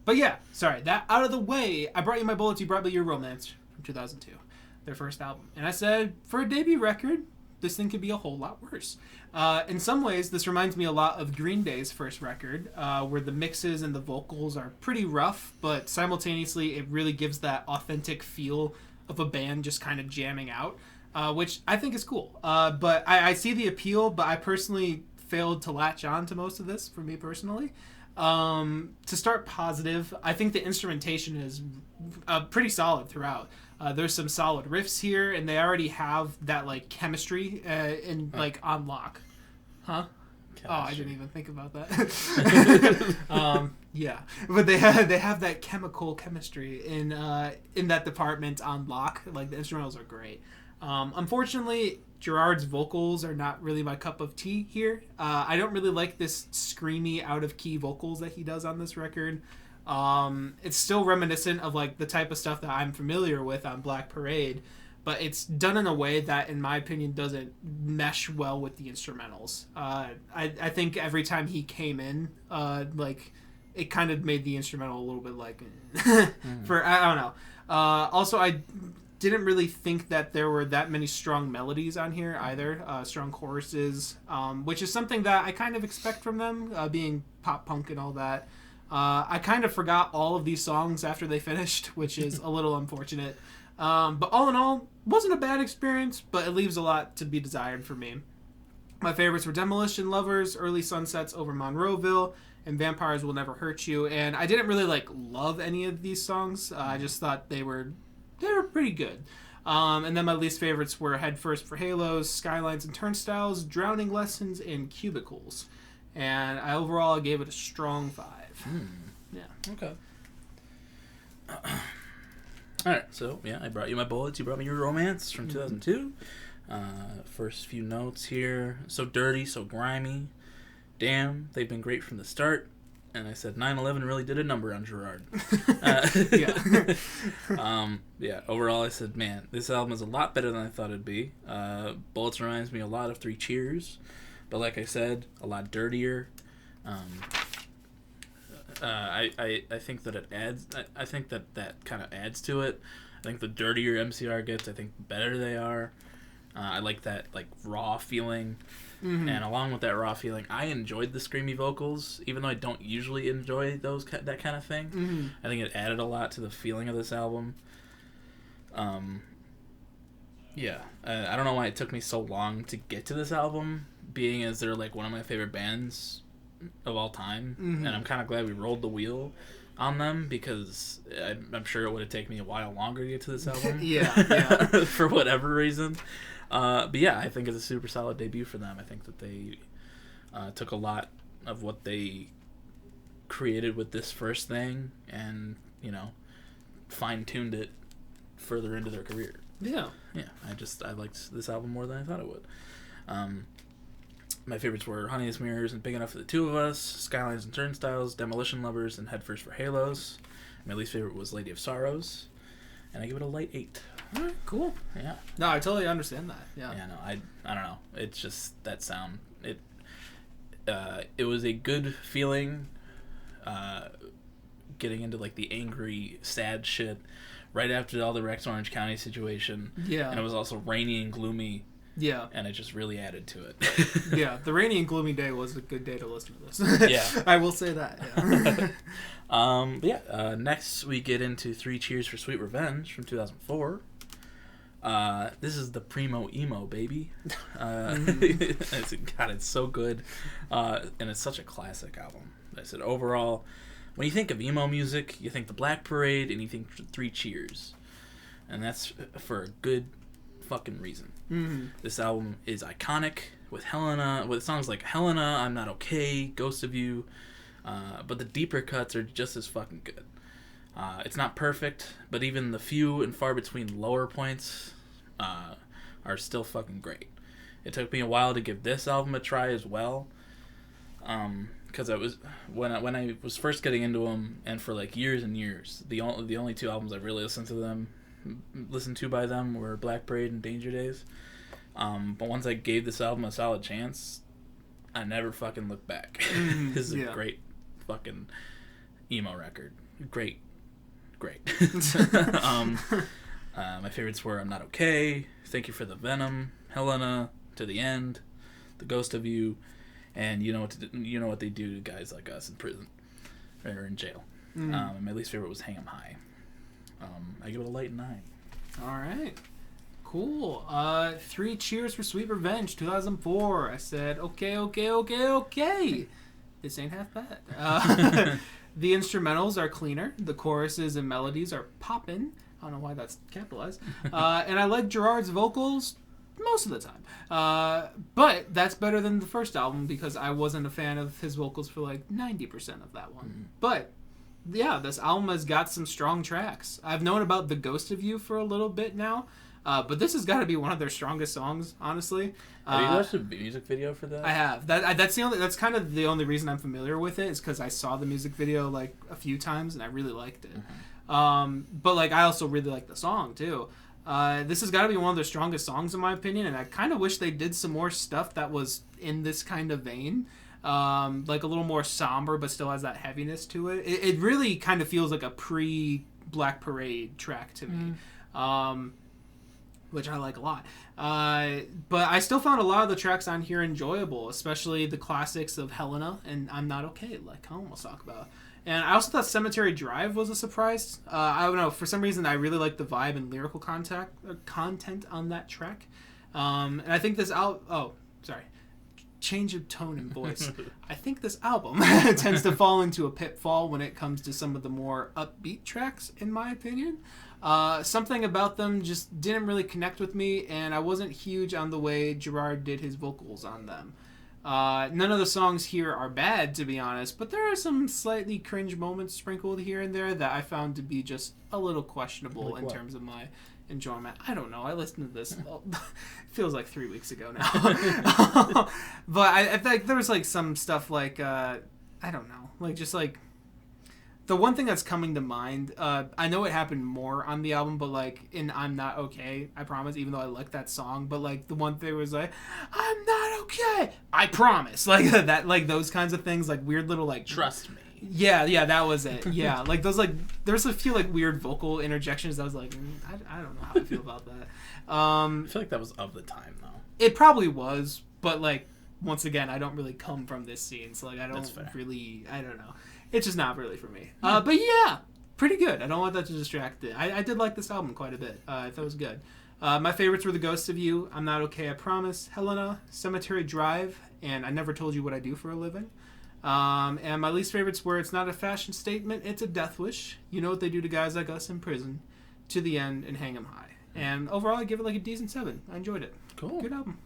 But yeah, sorry, that out of the way, I Brought You My Bullets, You Brought Me Your Romance from 2002, their first album. And I said, for a debut record, this thing could be a whole lot worse. In some ways, this reminds me a lot of Green Day's first record, where the mixes and the vocals are pretty rough, but simultaneously it really gives that authentic feel of a band just kind of jamming out, which I think is cool. But I see the appeal, but I personally failed to latch on to most of this, for me personally. To start positive, I think the instrumentation is pretty solid throughout. There's some solid riffs here, and they already have that chemistry on lock. Huh? Chemistry. Oh, I didn't even think about that. Yeah, but they have that chemistry in that department on lock. The instrumentals are great. Unfortunately, Gerard's vocals are not really my cup of tea here. I don't really like this screamy, out of key vocals that he does on this record. It's still reminiscent of the type of stuff that I'm familiar with on Black Parade, but it's done in a way that, in my opinion, doesn't mesh well with the instrumentals. I think every time he came in, it kind of made the instrumental a little bit I don't know. Also, I didn't really think that there were that many strong melodies on here either, strong choruses, which is something that I kind of expect from them, being pop punk and all that. I kind of forgot all of these songs after they finished, which is a little unfortunate. But all in all, wasn't a bad experience, but it leaves a lot to be desired for me. My favorites were Demolition Lovers, Early Sunsets Over Monroeville, and Vampires Will Never Hurt You. And I didn't really love any of these songs. I just thought they were pretty good. And then my least favorites were Head First for Halos, Skylines and Turnstiles, Drowning Lessons, and Cubicles. And overall I gave it a strong 5. Yeah. Okay. Alright, so yeah, I Brought You My Bullets, You Brought Me Your Romance from 2002. First few notes here. So dirty, so grimy. Damn, they've been great from the start. And I said 9/11 really did a number on Gerard. Yeah, overall I said, man, this album is a lot better than I thought it'd be. Bullets reminds me a lot of 3 Cheers. But like I said, a lot dirtier. I think that it adds. I think that kind of adds to it. I think the dirtier MCR gets, I think the better they are. I like that raw feeling, and along with that raw feeling, I enjoyed the screamy vocals, even though I don't usually enjoy that kind of thing. I think it added a lot to the feeling of this album. Yeah, I don't know why it took me so long to get to this album, being as they're one of my favorite bands of all time, and I'm kind of glad we rolled the wheel on them, because I'm sure it would have taken me a while longer to get to this album. yeah. For whatever reason. But yeah, I think it's a super solid debut for them. I think that they took a lot of what they created with this first thing and, fine-tuned it further into their career. Yeah. Yeah, I liked this album more than I thought it would. My favorites were Honeyest Mirrors and Big Enough for the Two of Us, Skylines and Turnstiles, Demolition Lovers, and Headfirst for Halos. My least favorite was Lady of Sorrows, and I give it a light 8. All right, cool. Yeah. No, I totally understand that. Yeah. Yeah, no, I don't know. It's just that sound. It was a good feeling, getting into like the angry, sad shit right after all the Rex Orange County situation. Yeah. And it was also rainy and gloomy. Yeah. And it just really added to it. Yeah, the rainy and gloomy day was a good day to listen to this. Yeah. I will say that. Yeah. Next we get into 3 Cheers for Sweet Revenge from 2004. This is the primo emo, baby. It's so good. And it's such a classic album. I said, overall, when you think of emo music, you think the Black Parade and you think 3 Cheers. And that's for a good fucking reason. Mm-hmm. This album is iconic with songs like Helena, I'm Not Okay, Ghost of You, but the deeper cuts are just as fucking good. It's not perfect, but even the few and far between lower points are still fucking great. It took me a while to give this album a try as well, because I was when I was first getting into them, and for like years and years, the only 2 albums I really listened to by them were Black Parade and Danger Days. But once I gave this album a solid chance, I never fucking looked back. This is a great fucking emo record. Great. My favorites were I'm Not Okay, Thank You for the Venom, Helena, To the End, The Ghost of You, and you know what they do to guys like us in prison or in jail. And my least favorite was Hang 'Em High. I give it a light 9. All right. Cool. 3 Cheers for Sweet Revenge, 2004. I said, okay. This ain't half bad. The instrumentals are cleaner. The choruses and melodies are poppin'. I don't know why that's capitalized. And I like Gerard's vocals most of the time. But that's better than the first album because I wasn't a fan of his vocals for like 90% of that one. But yeah, this album has got some strong tracks. I've known about The Ghost of You for a little bit now. But this has got to be one of their strongest songs, honestly. Have you watched the music video for that? I have. That's kind of the only reason I'm familiar with it is because I saw the music video like a few times and I really liked it. But like I also really like the song too. This has got to be one of their strongest songs in my opinion, and I kind of wish they did some more stuff that was in this kind of vein. Like a little more somber, but still has that heaviness to it. It really kind of feels like a pre-Black Parade track to me. Which I like a lot. But I still found a lot of the tracks on here enjoyable, especially the classics of Helena and I'm Not Okay, like Colin was talking about. And I also thought Cemetery Drive was a surprise. I don't know, for some reason I really like the vibe and lyrical content on that track. And I think this change of tone and voice. I think this album tends to fall into a pitfall when it comes to some of the more upbeat tracks, in my opinion. Something about them just didn't really connect with me, and I wasn't huge on the way Gerard did his vocals on them. None of the songs here are bad, to be honest, but there are some slightly cringe moments sprinkled here and there that I found to be just a little questionable in terms of my enjoyment. I don't know. I listened to this. Feels like 3 weeks ago now. But I think there was like some stuff like I don't know, like just like the one thing that's coming to mind. I know it happened more on the album, but like in I'm Not Okay, I promise. Even though I like that song, but like the one thing was like I'm not okay, I promise. Like that, like those kinds of things, like weird little like Trust me. Yeah, that was it. Yeah, like those like there's a few like weird vocal interjections. I was like, I don't know how I feel about that. I feel like that was of the time though. It probably was, but like once again, I don't really come from this scene, so like I don't know. It's just not really for me. But yeah, pretty good. I don't want that to distract it. I did like this album quite a bit. I thought it was good. My favorites were The Ghost of You, I'm Not Okay, I Promise, Helena, Cemetery Drive, and I Never Told You What I Do for a Living. And my least favorites were It's Not a Fashion Statement, It's a Death Wish, You Know What They Do to Guys Like Us in Prison, To the End, and Hang 'Em High. And overall, I give it like a decent 7. I enjoyed it. Cool. Good album.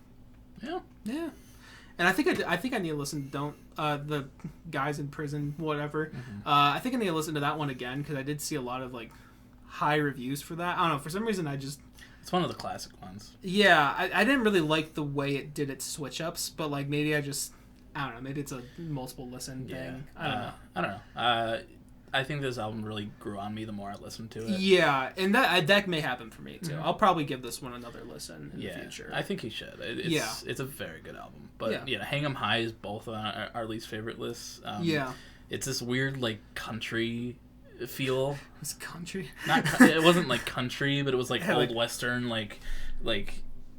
Yeah. And I think I need to listen to the Guys in Prison, whatever. I think I need to listen to that one again because I did see a lot of like high reviews for that. I don't know, for some reason I It's one of the classic ones. Yeah, I didn't really like the way it did its switch ups, but like maybe I don't know. Maybe it's a multiple listen thing. I don't know. I think this album really grew on me the more I listened to it. Yeah, and that may happen for me too. Mm-hmm. I'll probably give this one another listen in the future. I think you should. It's a very good album. But Hang 'Em High is both on our least favorite lists. It's this weird like country feel. It's country. It wasn't like country, but it was like old western like.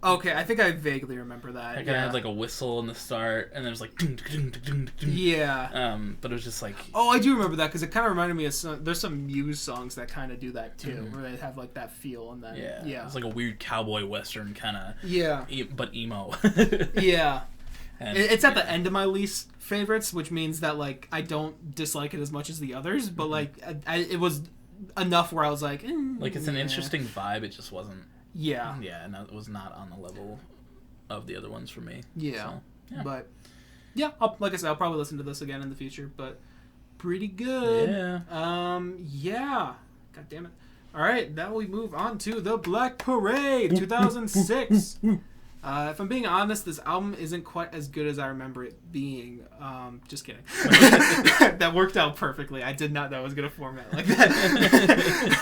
Okay, I think I vaguely remember that. It had like a whistle in the start, and then it was like ding, ding, ding, ding, ding. Yeah. But it was just like. Oh, I do remember that because it kind of reminded me of there's some Muse songs that kind of do that too, where they have like that feel and then It's like a weird cowboy western kind of. Yeah. But emo. Yeah. And it's at the end of my least favorites, which means that like I don't dislike it as much as the others, but like it was enough where I was like, it's an interesting vibe. It just wasn't. Yeah. Yeah, no, it was not on the level of the other ones for me. Yeah. So, yeah. But yeah, like I said, I'll probably listen to this again in the future, but pretty good. Yeah. Yeah. God damn it. All right, now we move on to The Black Parade, 2006. If I'm being honest, this album isn't quite as good as I remember it being. Just kidding. That worked out perfectly. I did not know I was going to format like that.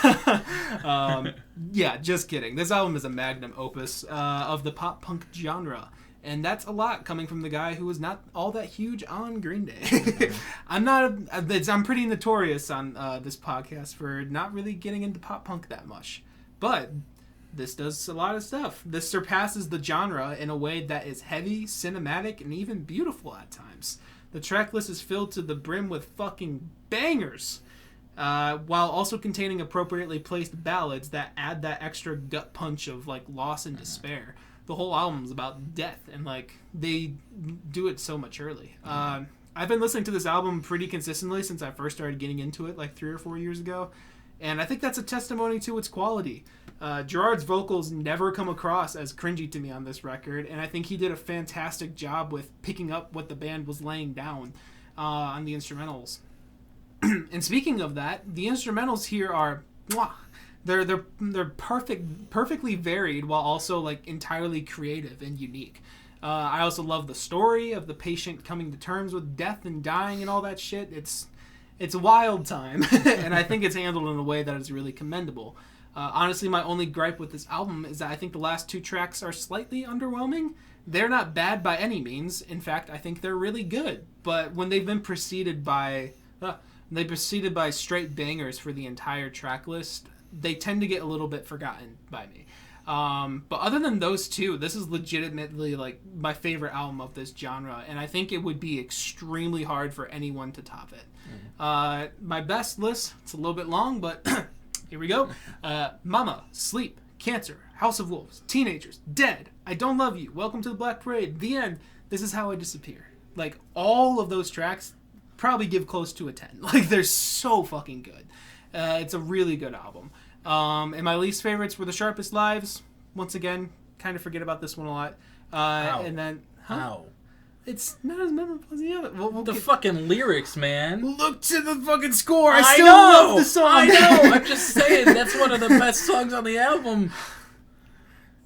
Yeah, just kidding. This album is a magnum opus of the pop punk genre. And that's a lot coming from the guy who was not all that huge on Green Day. I'm pretty notorious on this podcast for not really getting into pop punk that much. But this does a lot of stuff. This surpasses the genre in a way that is heavy, cinematic, and even beautiful at times. The track list is filled to the brim with fucking bangers, while also containing appropriately placed ballads that add that extra gut punch of like loss and despair. The whole album's about death, and like they do it so maturely. I've been listening to this album pretty consistently since I first started getting into it like 3 or 4 years ago, and I think that's a testimony to its quality. Gerard's vocals never come across as cringy to me on this record, and I think he did a fantastic job with picking up what the band was laying down on the instrumentals. And speaking of that, the instrumentals here are they're perfectly varied while also like entirely creative and unique. I also love the story of the patient coming to terms with death and dying and all that shit. It's a wild time, and I think it's handled in a way that is really commendable. Honestly, my only gripe with this album is that I think the last 2 tracks are slightly underwhelming. They're not bad by any means. In fact, I think they're really good. But when they've been preceded by straight bangers for the entire track list, they tend to get a little bit forgotten by me. But other than those 2, this is legitimately like my favorite album of this genre, and I think it would be extremely hard for anyone to top it. My best list, it's a little bit long, but here we go. Mama, Sleep, Cancer, House of Wolves, Teenagers, Dead, I Don't Love You, Welcome to the Black Parade, The End, This Is How I Disappear. Like, all of those tracks probably give close to a 10. Like, they're so fucking good. It's a really good album. And my least favorites were The Sharpest Lives. Once again, kind of forget about this one a lot. And then... How? It's not as memorable as the other. The fucking lyrics, man. Look to the fucking score. I still love the song. I know. I'm just saying that's one of the best songs on the album.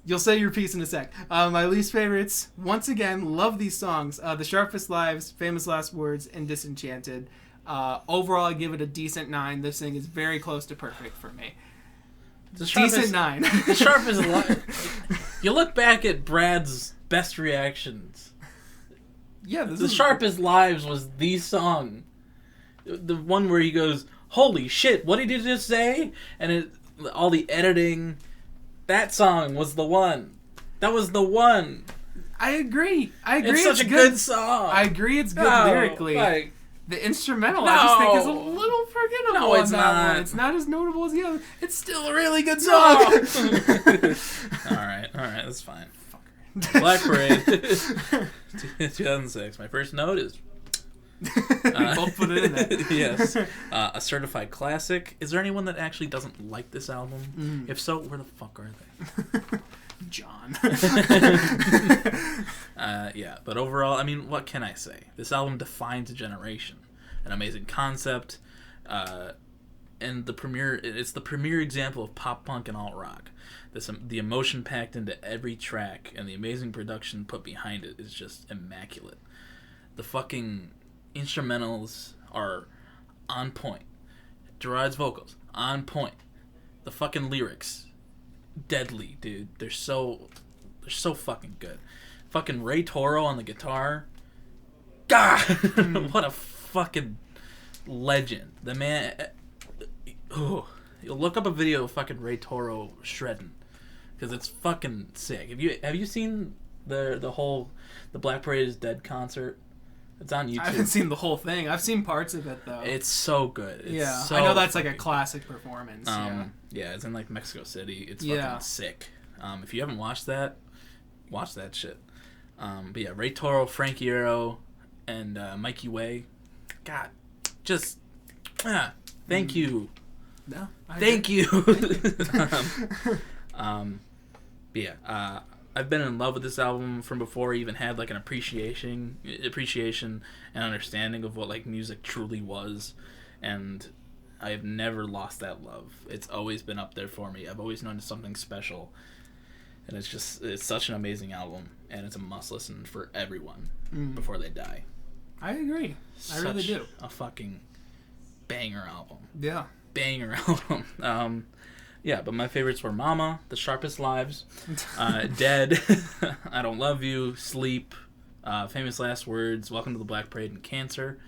You'll say your piece in a sec. My least favorites, once again, love these songs. The Sharpest Lives, Famous Last Words, and Disenchanted. Overall, I give it a decent 9. This thing is very close to perfect for me. Decent 9. The Sharpest Lives. You look back at Brad's best reactions. Yeah, The Sharpest Lives was the song. The one where he goes, holy shit, what did he just say? And all the editing, that song was the one. That was the one. I agree. It's such a good song. I agree it's good lyrically. Like, the instrumental, I just think, is a little forgettable. No, it's on not. That one. It's not as notable as the other. It's still a really good song. Alright, that's fine. Black Parade, 2006. My first note is... both put it in there. Yes. A certified classic. Is there anyone that actually doesn't like this album? If so, where the fuck are they? John. Yeah, but overall, I mean, what can I say? This album defines a generation. An amazing concept, and it's the premier example of pop punk and alt rock. The emotion packed into every track and the amazing production put behind it is just immaculate. The fucking instrumentals are on point. Gerard's vocals on point. The fucking lyrics deadly, dude. They're so fucking good. Fucking Ray Toro on the guitar. God, what a fucking legend. The man. Oh, you'll look up a video of fucking Ray Toro shredding, because it's fucking sick. Have you seen the Black Parade is Dead concert? It's on YouTube. I haven't seen the whole thing. I've seen parts of it though. It's so good. It's I know that's like a classic performance. Yeah, it's in like Mexico City. It's fucking sick. If you haven't watched that, watch that shit. But yeah, Ray Toro, Frank Iero, and Mikey Way. God, just thank you. No, thank you. But yeah, I've been in love with this album from before I even had like an appreciation and understanding of what like music truly was, and I've never lost that love. It's always been up there for me. I've always known it's something special, and it's such an amazing album, and it's a must listen for everyone before they die. I agree. I really do. A fucking banger album. Yeah. Banger album. Yeah, but my favorites were Mama, The Sharpest Lives, Dead, I Don't Love You, Sleep, Famous Last Words, Welcome to the Black Parade, and Cancer.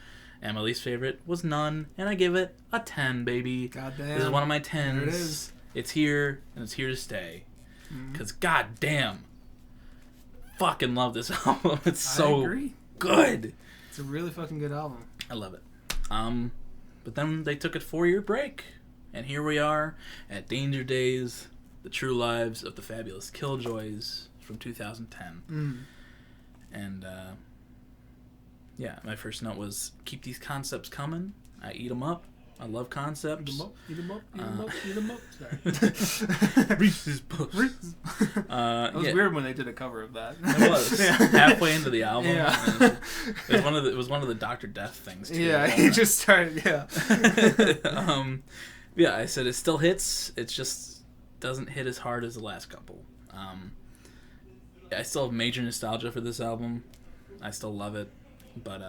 And my least favorite was None, and I give it a 10, baby. Goddamn. This is one of my 10s. There it is. It's here, and it's here to stay. Because goddamn, fucking love this album. It's so good. It's a really fucking good album. I love it. But then they took a 4-year break. And here we are at Danger Days, The True Lives of the Fabulous Killjoys from 2010. And, yeah, my first note was, keep these concepts coming. I eat them up. I love concepts. Eat them up. Sorry. Reese's Puffs. It was weird when they did a cover of that. It was. Halfway into the album. Yeah. It was one of the Dr. Death things, too. Yeah, he just started, Yeah, I said it still hits. It just doesn't hit as hard as the last couple. I still have major nostalgia for this album. I still love it. But,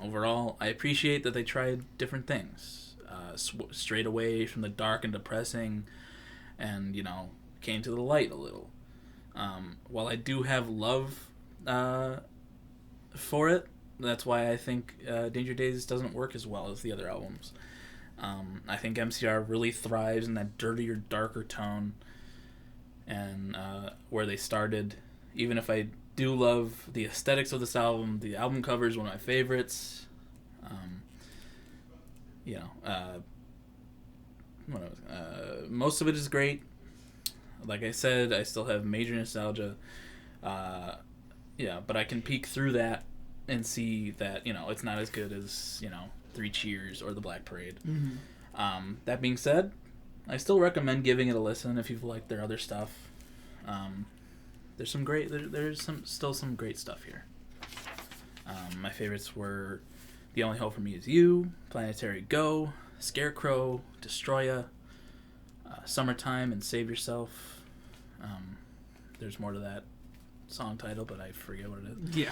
overall, I appreciate that they tried different things. Strayed away from the dark and depressing and, came to the light a little. While I do have love for it, that's why I think Danger Days doesn't work as well as the other albums. I think MCR really thrives in that dirtier, darker tone, and where they started. Even if I do love the aesthetics of this album, the album cover is one of my favorites. Most of it is great. Like I said, I still have major nostalgia. But I can peek through that and see that it's not as good as Three Cheers or The Black Parade. That being said, I still recommend giving it a listen if you've liked their other stuff. There's still some great stuff here. My favorites were The Only Hope for Me Is You, Planetary Go, Scarecrow, Destroya, Summertime, and Save Yourself. There's more to that song title, but I forget what it is. Yeah.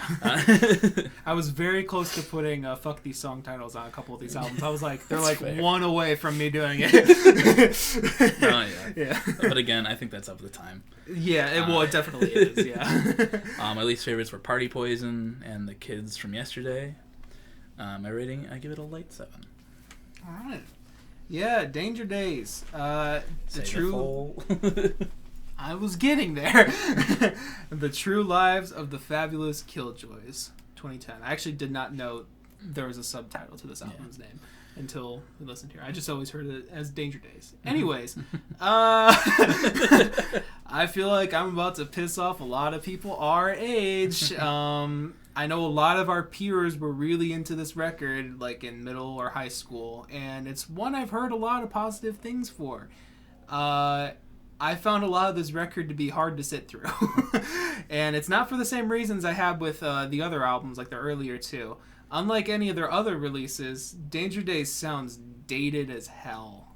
I was very close to putting fuck these song titles on a couple of these albums. I was like, they're like fair. One away from me doing it. Yeah. But again, I think that's up to the time. Yeah, it definitely is, yeah. My least favorites were Party Poison and The Kids from Yesterday. My rating, I give it a light 7. Alright. Yeah, Danger Days. I was getting there. The True Lives of the Fabulous Killjoys, 2010. I actually did not know there was a subtitle to this album's name until we listened here. I just always heard it as Danger Days. Anyways, I feel like I'm about to piss off a lot of people our age. I know a lot of our peers were really into this record, like in middle or high school, and it's one I've heard a lot of positive things for. I found a lot of this record to be hard to sit through. And it's not for the same reasons I had with the other albums, like the earlier two. unlike any of their other releases, Danger Days sounds dated as hell.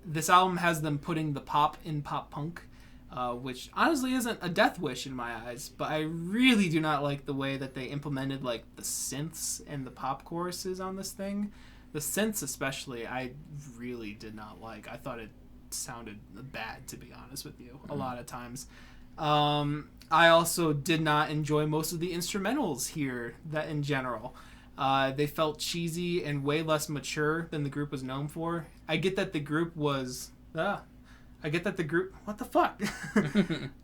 This album has them putting the pop in pop punk, which honestly isn't a death wish in my eyes, but I really do not like the way that they implemented like the synths and the pop choruses on this thing. The synths especially, I really did not like. I thought it sounded bad, to be honest with you, a lot of times. I also did not enjoy most of the instrumentals here that in general. They felt cheesy and way less mature than the group was known for. I get that the group was... What the fuck?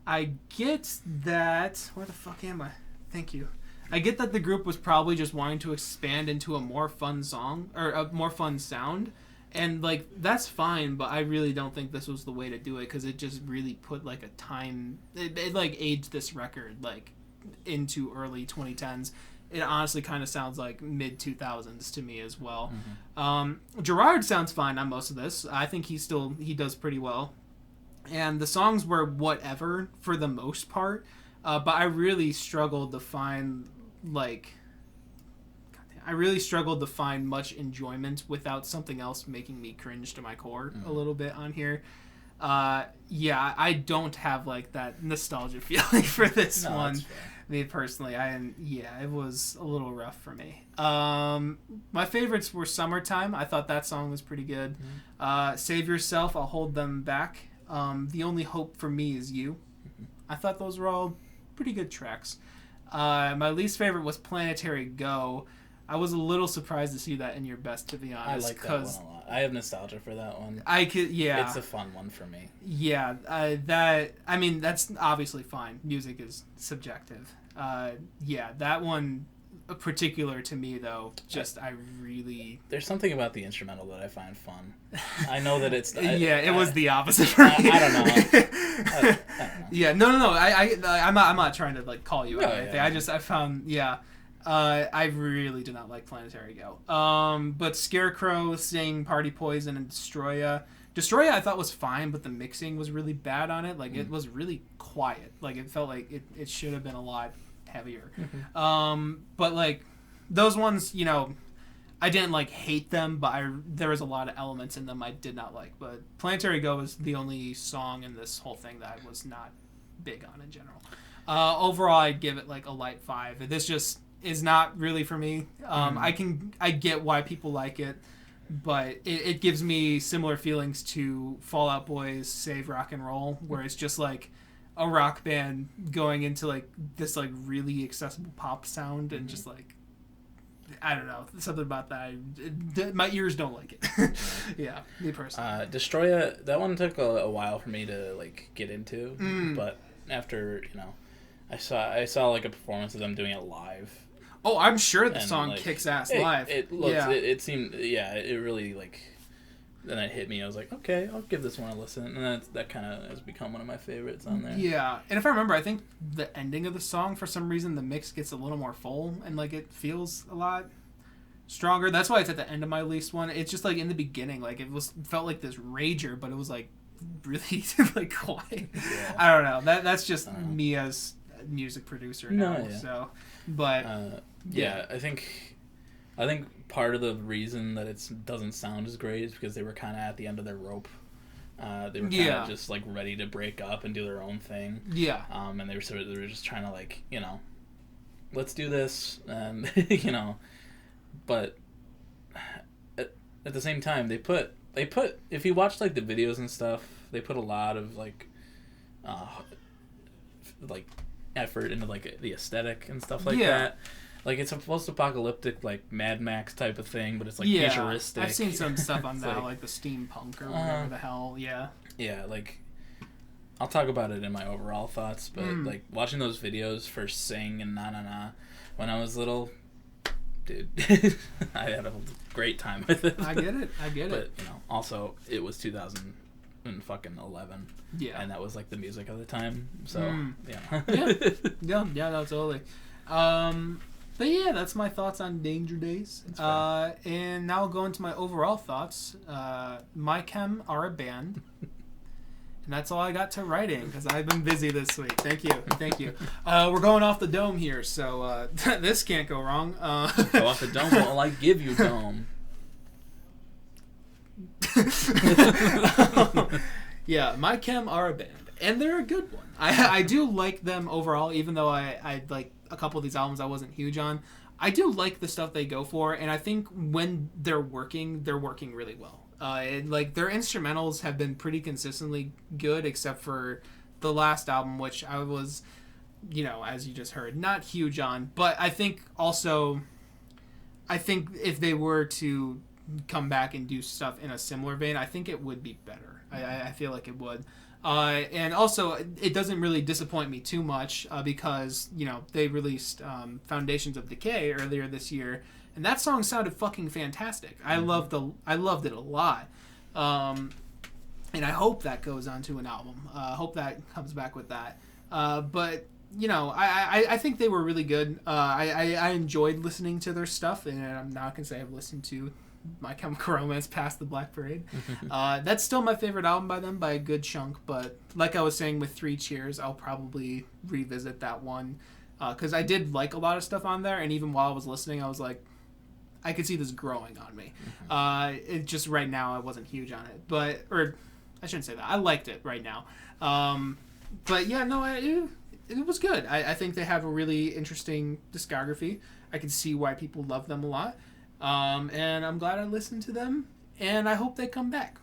I get that... Where the fuck am I? Thank you. I get that the group was probably just wanting to expand into a more fun song, or a more fun sound. And, like, that's fine, but I really don't think this was the way to do it, because it just really put, like, a time... It like, aged this record, like, into early 2010s. It honestly kind of sounds like mid-2000s to me as well. Gerard sounds fine on most of this. I think he does pretty well. And the songs were whatever for the most part, but I really struggled to find, like... I really struggled to find much enjoyment without something else making me cringe to my core a little bit on here. Yeah, I don't have like that nostalgia feeling for this one. Me personally, it was a little rough for me. My favorites were Summertime. I thought that song was pretty good. Save Yourself, I'll Hold Them Back. The Only Hope for Me Is You. I thought those were all pretty good tracks. My least favorite was Planetary Go. I was a little surprised to see that in your best, to be honest. I like that one a lot. I have nostalgia for that one. Yeah. It's a fun one for me. Yeah, that's obviously fine. Music is subjective. Yeah, that one, particular to me, though, I really... There's something about the instrumental that I find fun. I know that it's... it was the opposite for me. I don't know. I don't know. Yeah, no. I'm not trying to, like, call you out or anything. Yeah. I found, I really do not like Planetary Go. But Scarecrow, Sing, Party Poison, and Destroya. Destroya I thought was fine, but the mixing was really bad on it. Like, it was really quiet. Like, it felt like it should have been a lot heavier. But, like, those ones, I didn't, like, hate them, but there was a lot of elements in them I did not like. But Planetary Go was the only song in this whole thing that I was not big on in general. Overall, I'd give it, like, a light 5. This just... is not really for me. I get why people like it, but it gives me similar feelings to Fall Out Boy's Save Rock and Roll, where it's just like a rock band going into like this like really accessible pop sound and just like, I don't know, something about that. My ears don't like it. Yeah, me personally. Destroya, that one took a while for me to like get into, but after I saw like a performance of them doing it live. Oh, I'm sure the song kicks ass live. It seemed, it really, like, then it hit me. I was like, okay, I'll give this one a listen. And that kind of has become one of my favorites on there. Yeah, and if I remember, I think the ending of the song, for some reason, the mix gets a little more full, and, like, it feels a lot stronger. That's why it's at the end of my least one. It's just, like, in the beginning, like, felt like this rager, but it was, like, really, like, quiet. Yeah. I don't know. That's just me as a music producer now, so... But I think part of the reason that it doesn't sound as great is because they were kind of at the end of their rope. They were kind of just like ready to break up and do their own thing. Yeah. And they were just trying to like let's do this, and but at the same time they put if you watch like the videos and stuff, they put a lot of like effort into like the aesthetic and stuff like that. Like it's a post-apocalyptic like Mad Max type of thing, but it's like futuristic. I've seen some stuff on that, like the steampunk or whatever the hell. Yeah, like I'll talk about it in my overall thoughts, but like watching those videos for Sing and Na Na Na when I was little, dude, I had a great time with it. I get it. But also it was 2011. Yeah, and that was like the music of the time. So yeah, no, totally. But yeah, that's my thoughts on Danger Days. And now I'll go into my overall thoughts. My Chem are a band, And that's all I got to writing because I've been busy this week. Thank you. We're going off the dome here, so this can't go wrong. Go off the dome. Well, I give you dome. Yeah, My Chem are a band, and they're a good one. I do like them overall, even though I like a couple of these albums I wasn't huge on. I do like the stuff they go for, and I think when they're working really well. And, like, their instrumentals have been pretty consistently good, except for the last album, which I was, as you just heard, not huge on. But I think if they were to come back and do stuff in a similar vein, I think it would be better. I feel like it would. And also, it doesn't really disappoint me too much because, they released Foundations of Decay earlier this year, and that song sounded fucking fantastic. I loved it a lot. And I hope that goes on to an album. I hope that comes back with that. But, I think they were really good. I enjoyed listening to their stuff, and I'm not going to say I've listened to My Chemical Romance past the Black Parade. That's still my favorite album by them by a good chunk, but like I was saying with 3 Cheers, I'll probably revisit that one because I did like a lot of stuff on there, and even while I was listening, I was like, I could see this growing on me. It just right now I wasn't huge on it, or I shouldn't say that. I liked it right now. But yeah, no, it was good. I think they have a really interesting discography. I can see why people love them a lot. And I'm glad I listened to them, and I hope they come back.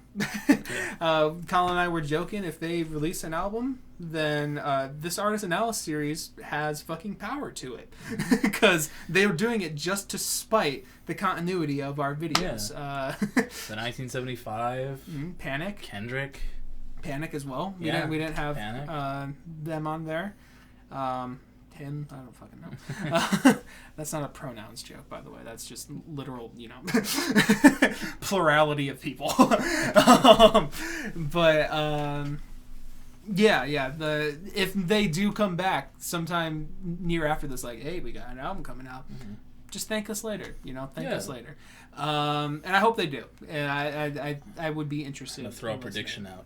Colin and I were joking, if they release an album, then this Artist Analysis series has fucking power to it. Because they were doing it just to spite the continuity of our videos. Yeah. The 1975, Panic. Kendrick. Panic as well. We didn't have them on there. Him, I don't fucking know. That's not a pronouns joke, by the way. That's just literal, plurality of people. If they do come back sometime near after this, like, hey, we got an album coming out, just thank us later. Thank us later. And I hope they do. And I would be interested. I'm gonna throw a prediction out.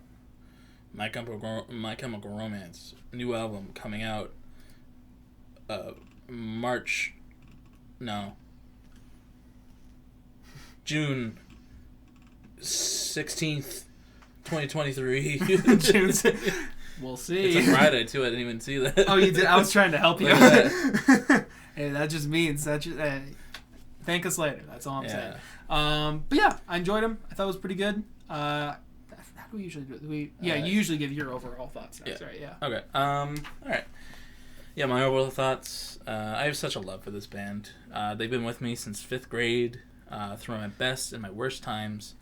My Chemical Romance new album coming out. June 16th, 2023. We'll see. It's a Friday, too. I didn't even see that. Oh, you did? I was trying to help you. Hey, that just means thank us later. That's all I'm saying. But yeah, I enjoyed them. I thought it was pretty good. How do we usually do it? You usually give your overall thoughts next, right? Yeah. Okay. All right. Yeah, my overall thoughts. I have such a love for this band. They've been with me since 5th grade, through my best and my worst times.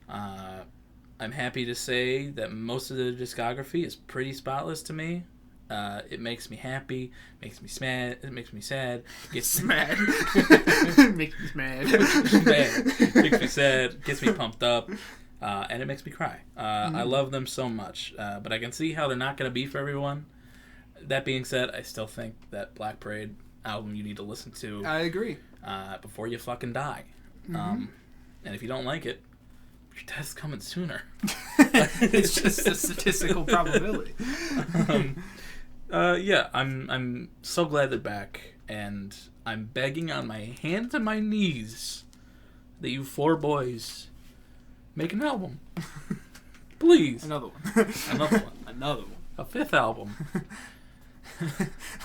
I'm happy to say that most of the discography is pretty spotless to me. It makes me happy, makes me mad, it makes me sad, gets mad, makes me mad, makes me sad, gets me pumped up, and it makes me cry. I love them so much, but I can see how they're not going to be for everyone. That being said, I still think that Black Parade album you need to listen to. I agree. Before you fucking die. And if you don't like it, your death's coming sooner. It's just a statistical probability. Yeah, I'm so glad they're back, and I'm begging on my hands and my knees that you 4 boys make an album. Please. Another one. Another one. A 5th album.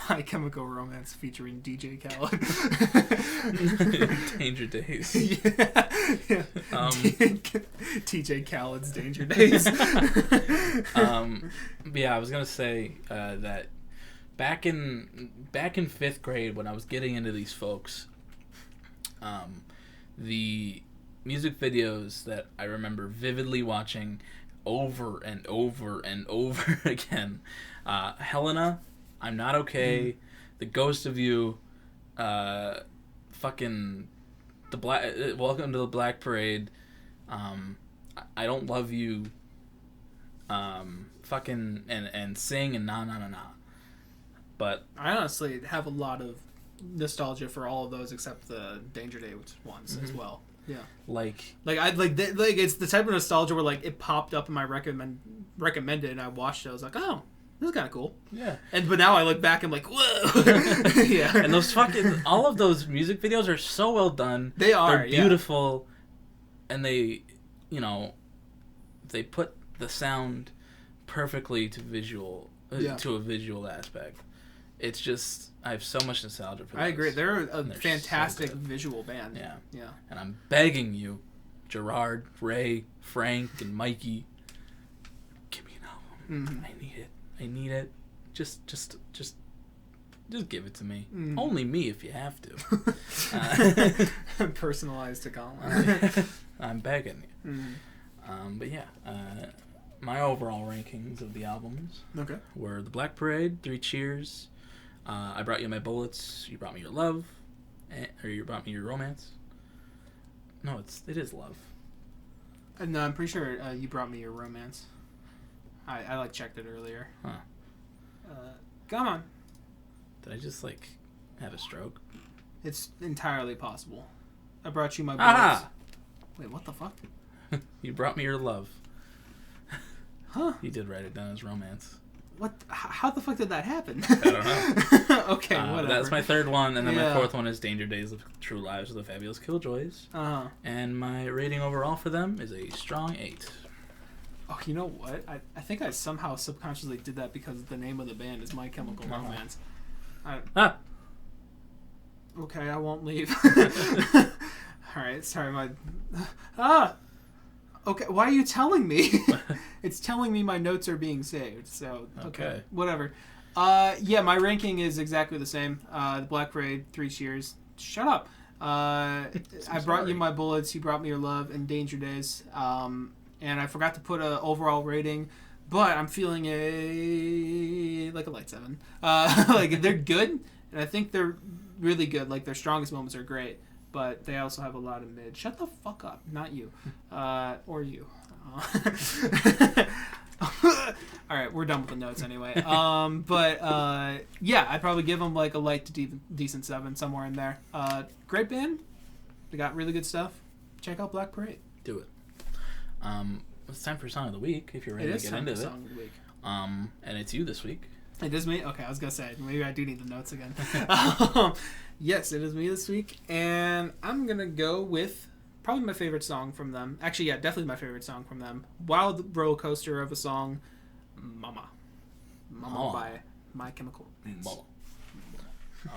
My Chemical Romance featuring DJ Khaled. Danger Days. Yeah. DJ Khaled's Danger Days. Yeah, I was gonna say that back in 5th grade when I was getting into these folks, the music videos that I remember vividly watching over and over and over again, Helena, I'm Not Okay, The Ghost of You, fucking the Black, Welcome to the Black Parade, I Don't Love You, fucking and Sing and Na Na Na Na. But I honestly have a lot of nostalgia for all of those except the Danger Day ones as well. Yeah. Like it's the type of nostalgia where like it popped up in my recommended and I watched it. I was like, oh, this is kind of cool. Yeah. But now I look back and I'm like, whoa. Yeah. And those all of those music videos are so well done. They are. They're beautiful, and they, they put the sound perfectly to visual to a visual aspect. It's just I have so much nostalgia for those. I agree. They're a fantastic visual band. Yeah. Yeah. And I'm begging you, Gerard, Ray, Frank, and Mikey, give me an album. Mm-hmm. I need it. Just give it to me. Mm. Only me if you have to. Personalized to Colin. I'm begging you. Mm. But yeah, my overall rankings of the albums were The Black Parade, Three Cheers, I Brought You My Bullets, You Brought Me Your Love, or You Brought Me Your Romance. No, it is Love. No, I'm pretty sure You Brought Me Your Romance. I like checked it earlier. Huh. Come on. Did I just have a stroke? It's entirely possible. I Brought You My Bullets. Ah! Wait, what the fuck? You Brought Me Your Love. Huh? He did write it down as Romance. What? How the fuck did that happen? I don't know. Okay, whatever. That's my third one, and then my fourth one is Danger Days of True Lives of the Fabulous Killjoys. Uh-huh. And my rating overall for them is a strong 8. Oh, you know what? I think I somehow subconsciously did that because the name of the band is My Chemical Romance. Okay, I won't leave. Alright, sorry, okay, why are you telling me? It's telling me my notes are being saved, so... Okay. Whatever. Yeah, my ranking is exactly the same. The Black Parade, Three Cheers. Shut up. I Brought You My Bullets, You Brought Me Your Love, and Danger Days. And I forgot to put an overall rating, but I'm feeling a light 7. They're good, and I think they're really good. Like, their strongest moments are great, but they also have a lot of mid. Shut the fuck up. Not you. Or you. Alright, we're done with the notes anyway. Yeah, I'd probably give them a light to decent 7, somewhere in there. Great band. They got really good stuff. Check out Black Parade. Do it. It's time for Song of the Week, if you're ready to get into it. Song of the Week. And it's you this week. It is me? Okay, I was going to say, maybe I do need the notes again. Yes, it is me this week, and I'm going to go with probably my favorite song from them. Actually, yeah, definitely my favorite song from them. Wild roller coaster of a song, Mama. Mama by My Chemical Romance. Mama.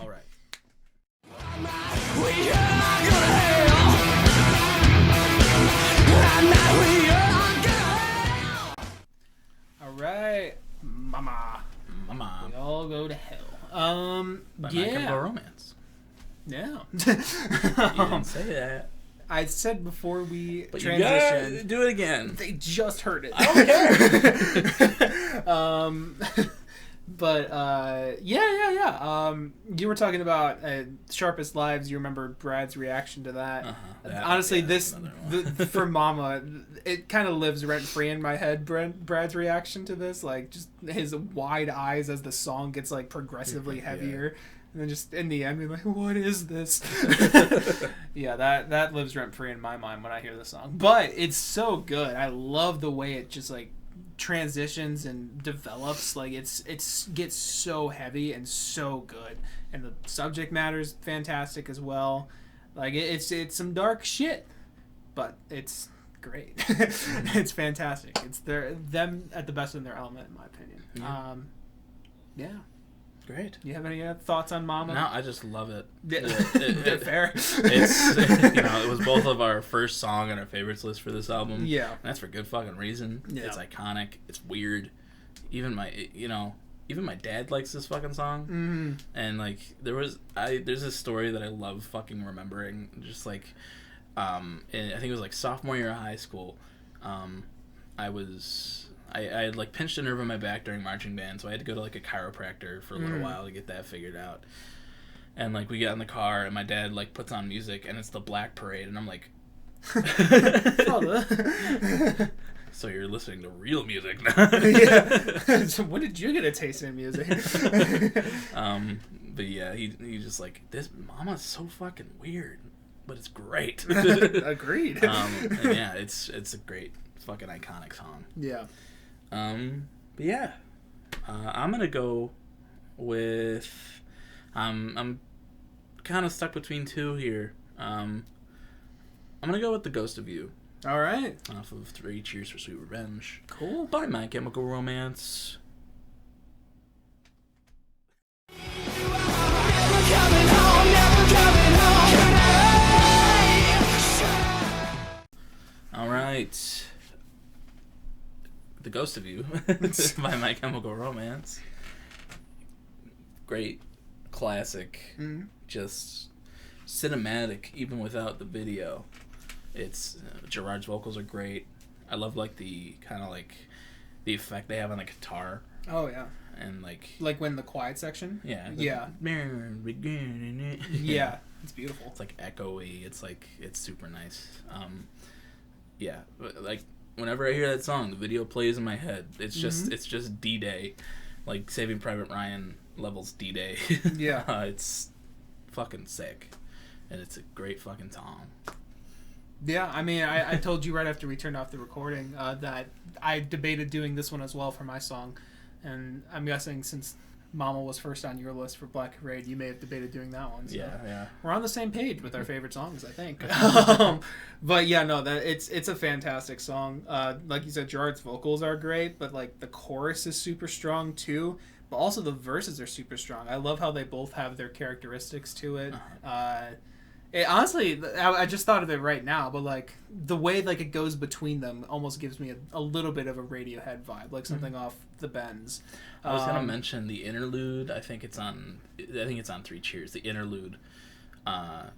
All right. All right, Mama. Mama. We all go to hell. By My Chemical Romance. Yeah. You didn't say that. I said before we But transitioned. You gotta do it again. They just heard it. I don't care. But yeah. You were talking about Sharpest Lives. You remember Brad's reaction to that. Honestly, for Mama, it kind of lives rent free in my head. Brad's reaction to this, just his wide eyes as the song gets progressively heavier. Yeah. And then just in the end, we're like, what is this? Yeah, that lives rent free in my mind when I hear this song. But it's so good. I love the way it just transitions and develops. It gets so heavy and so good, and the subject matter's fantastic as well. It's some dark shit, but it's great. It's fantastic. It's them at the best in their element, in my opinion. Yeah. Great. You have any thoughts on Mama? No, I just love it. Fair. It's it was both of our first song on our favorites list for this album. Yeah. And that's for good fucking reason. Yeah. It's iconic. It's weird. Even my dad likes this fucking song. Mm-hmm. And there's this story that I love fucking remembering. Just I think it was sophomore year of high school. I had pinched a nerve in my back during marching band, so I had to go to a chiropractor for a little while to get that figured out. And we get in the car, and my dad puts on music, and it's the Black Parade, and I'm like, so you're listening to real music now? Yeah. So when did you get a taste in music? But yeah, he just this Mama's so fucking weird. but it's great. Agreed. And yeah, it's a great fucking iconic song. Yeah. But yeah, I'm gonna go with. I'm kind of stuck between two here. I'm gonna go with The Ghost of You. All right. Off of 3 Cheers for Sweet Revenge. Cool. By My Chemical Romance. All right. The Ghost of You by My Chemical Romance. Great classic. Just cinematic even without the video. It's Gerard's vocals are great. I love like the kind of like the effect they have on the guitar. Oh yeah. And like when the quiet section. Yeah. Yeah. Yeah. It's beautiful. It's like echoey. It's like it's super nice. Yeah, but like whenever I hear that song, the video plays in my head. It's just it's just D-Day, like Saving Private Ryan levels D-Day. Yeah. It's fucking sick, and it's a great fucking song. Yeah, I mean, I told you right after we turned off the recording that I debated doing this one as well for my song, and I'm guessing since Mama was first on your list for Black Parade, you may have debated doing that one. So yeah. We're on the same page with our favorite songs, I think. But yeah, no, that it's a fantastic song. Like you said, Gerard's vocals are great, but like the chorus is super strong too. But also the verses are super strong. I love how they both have their characteristics to it. Honestly, I just thought of it right now, but like the way like it goes between them almost gives me a little bit of a Radiohead vibe, like something off the Bends. I was gonna mention the interlude. I think it's on 3 Cheers. The interlude,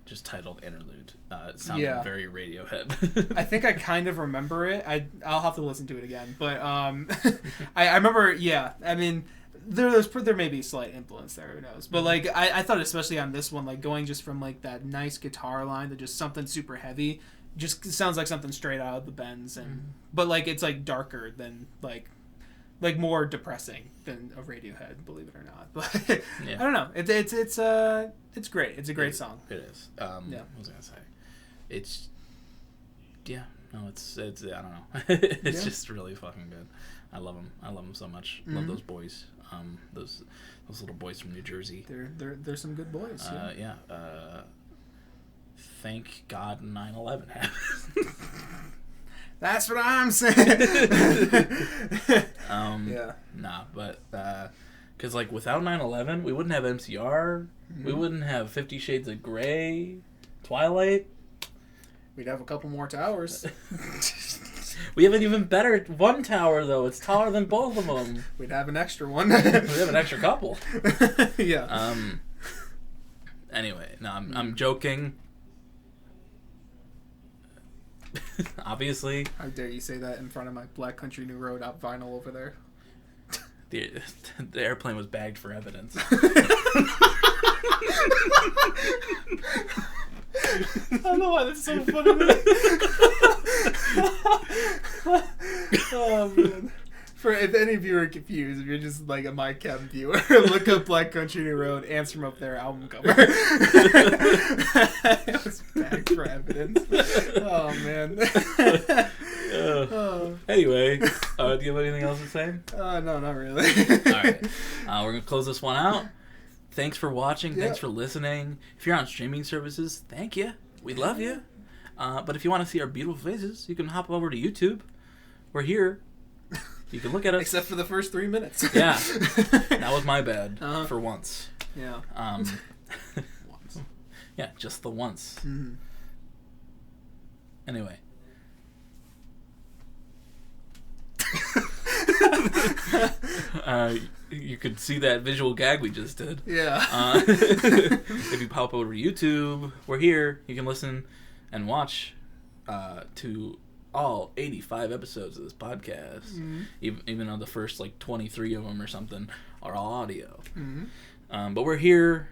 just titled Interlude. It sounded very Radiohead. I think I kind of remember it. I'll have to listen to it again, but I remember. Yeah, I mean. There may be slight influence there, who knows? But like I thought, especially on this one, like going just from like that nice guitar line to just something super heavy, just sounds like something straight out of the Bends, and but like it's like darker than like more depressing than a Radiohead, believe it or not. But I don't know. It's great. It's a great song. It is. What was I gonna say? It's I don't know. It's just really fucking good. I love them. I love them so much. Love those boys. Those little boys from New Jersey. They're some good boys. Thank God 9/11 happened. That's what I'm saying. Nah, but because like without 9/11, we wouldn't have MCR. We wouldn't have 50 Shades of Grey, Twilight. We'd have a couple more towers. We have an even better one tower, though. It's taller than both of them. We'd have an extra one. We'd have an extra couple. Yeah. Anyway, no, I'm joking. Obviously. How dare you say that in front of my Black Country New Road out vinyl over there? The airplane was bagged for evidence. I don't know why that's so funny. Oh man! For if any of you are confused, if you're just like a My Chem viewer, look up Black Country New Road, Answer from Up There album cover. It was bagged for evidence. Oh man. Anyway, do you have anything else to say? No, not really. All right, we're gonna close this one out. Thanks for watching. Thanks for listening. If you're on streaming services, thank you. We love you. But if you want to see our beautiful faces, you can hop over to YouTube. We're here. You can look at us. Except for the first 3 minutes. Yeah. That was my bad. For once. Yeah. Once. Yeah, just the once. Mm-hmm. Anyway. You could see that visual gag we just did. Yeah. If you pop over to YouTube, we're here. You can listen and watch to all 85 episodes of this podcast. Mm-hmm. Even though the first like 23 of them or something are all audio. Mm-hmm. But we're here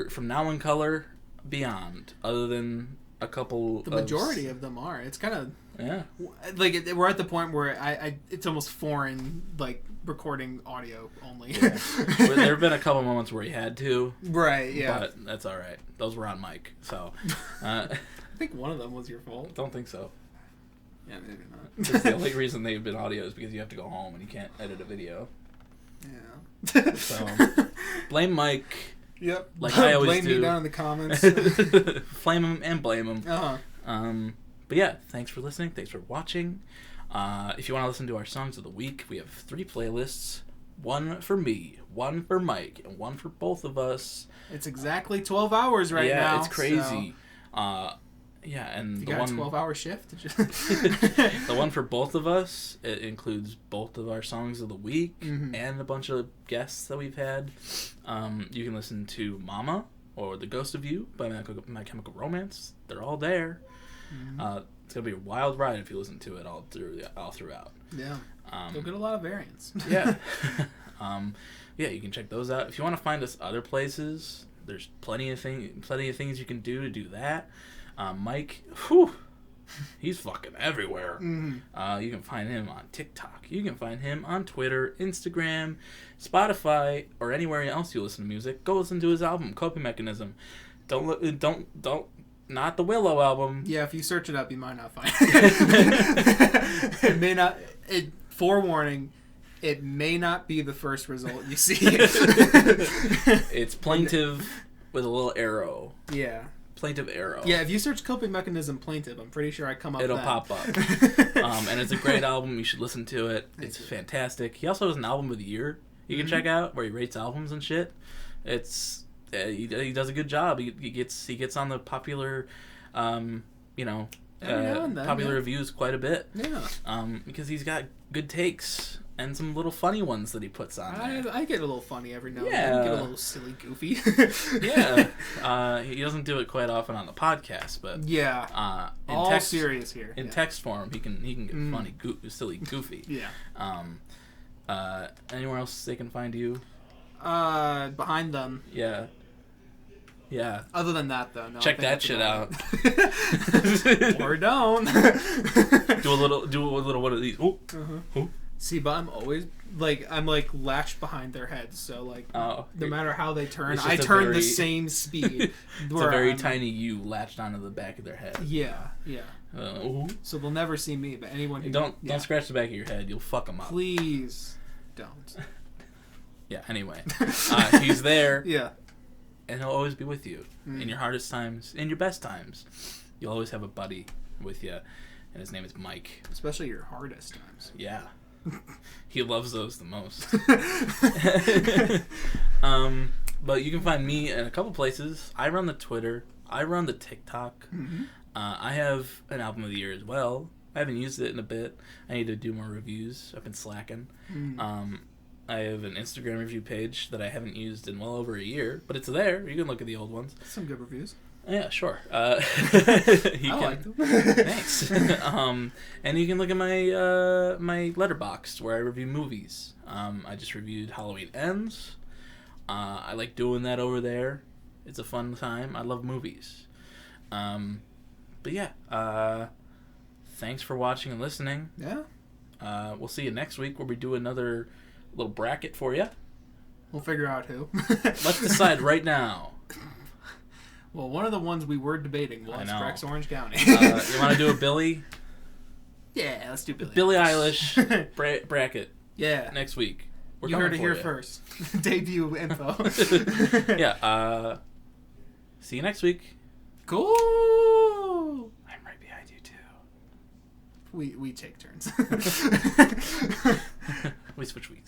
from now in color beyond. Other than a couple. The majority of them are. It's kind of Yeah. Like, we're at the point where it's almost foreign, like, recording audio only. Yeah. There have been a couple moments where he had to. Right, yeah. But that's all right. Those were on mic, so. I think one of them was your fault. Don't think so. Yeah, maybe not. Because the only reason they've been audio is because you have to go home and you can't edit a video. Yeah. So, blame Mike. Yep. Like I always blame do. me down in the comments. Flame him and blame him. Uh-huh. But yeah, thanks for listening. Thanks for watching. If you want to listen to our songs of the week, we have 3 playlists. One for me, one for Mike, and one for both of us. It's exactly 12 hours right now. Yeah, it's crazy. So. Yeah, and you the got one, a 12-hour shift? the one for both of us, it includes both of our songs of the week and a bunch of guests that we've had. You can listen to Mama or The Ghost of You by My Chemical Romance. They're all there. It's gonna be a wild ride if you listen to it all throughout. Yeah, you'll get a lot of variants. Yeah, yeah, you can check those out. If you want to find us other places, there's plenty of things you can do to do that. Mike, he's fucking everywhere. You can find him on TikTok. You can find him on Twitter, Instagram, Spotify, or anywhere else you listen to music. Go listen to his album, Coping Mechanism. Don't, not the Willow album. Yeah, if you search it up, you might not find it. It may not. Forewarning, it may not be the first result you see. It's Plaintive with a little arrow. Yeah. Plaintive arrow. Yeah, if you search Coping Mechanism Plaintive, I'm pretty sure I come up. It'll that. pop up. And it's a great album. You should listen to it. It's fantastic. He also has an album of the year you can check out where he rates albums and shit. It's he does a good job. He gets on the popular, popular reviews quite a bit. Yeah. Because he's got good takes. And some little funny ones that he puts on there. I get a little funny every now and then. Get a little silly, goofy. Yeah. He doesn't do it quite often on the podcast, but yeah. All text, serious here. In text form, he can get funny, silly, goofy. Yeah. Anywhere else they can find you? Behind them. Yeah. Yeah. Other than that, though, no. Check that shit out. Or don't. Do a little one of these. Ooh. Ooh. See, but I'm always I'm latched behind their heads, so no matter how they turn, I turn the same speed. It's a very tiny U latched onto the back of their head. Yeah. So they'll never see me, but anyone who don't scratch the back of your head, you'll fuck them up. Please don't. Yeah. Anyway, he's there. Yeah. And he'll always be with you in your hardest times, in your best times. You'll always have a buddy with you, and his name is Mike. Especially your hardest times. Yeah. He loves those the most. But you can find me in a couple places. I run the Twitter. I run the TikTok. I have an album of the year as well. I haven't used it in a bit. I need to do more reviews. I've been slacking. I have an Instagram review page that I haven't used in well over a year, but it's there. You can look at the old ones. Some good reviews. Yeah, sure. I like them. Thanks. And you can look at my Letterboxd where I review movies. I just reviewed Halloween Ends. I like doing that over there. It's a fun time. I love movies. But yeah, thanks for watching and listening. Yeah. We'll see you next week where we do another little bracket for you. We'll figure out who. Let's decide right now. Well, one of the ones we were debating was Rex Orange County. You want to do a Billy? Yeah, let's do Billy. Billie Eilish bracket. Yeah. Next week. You heard it here first. Debut info. Yeah. See you next week. Cool. I'm right behind you too. We take turns. We switch weeks.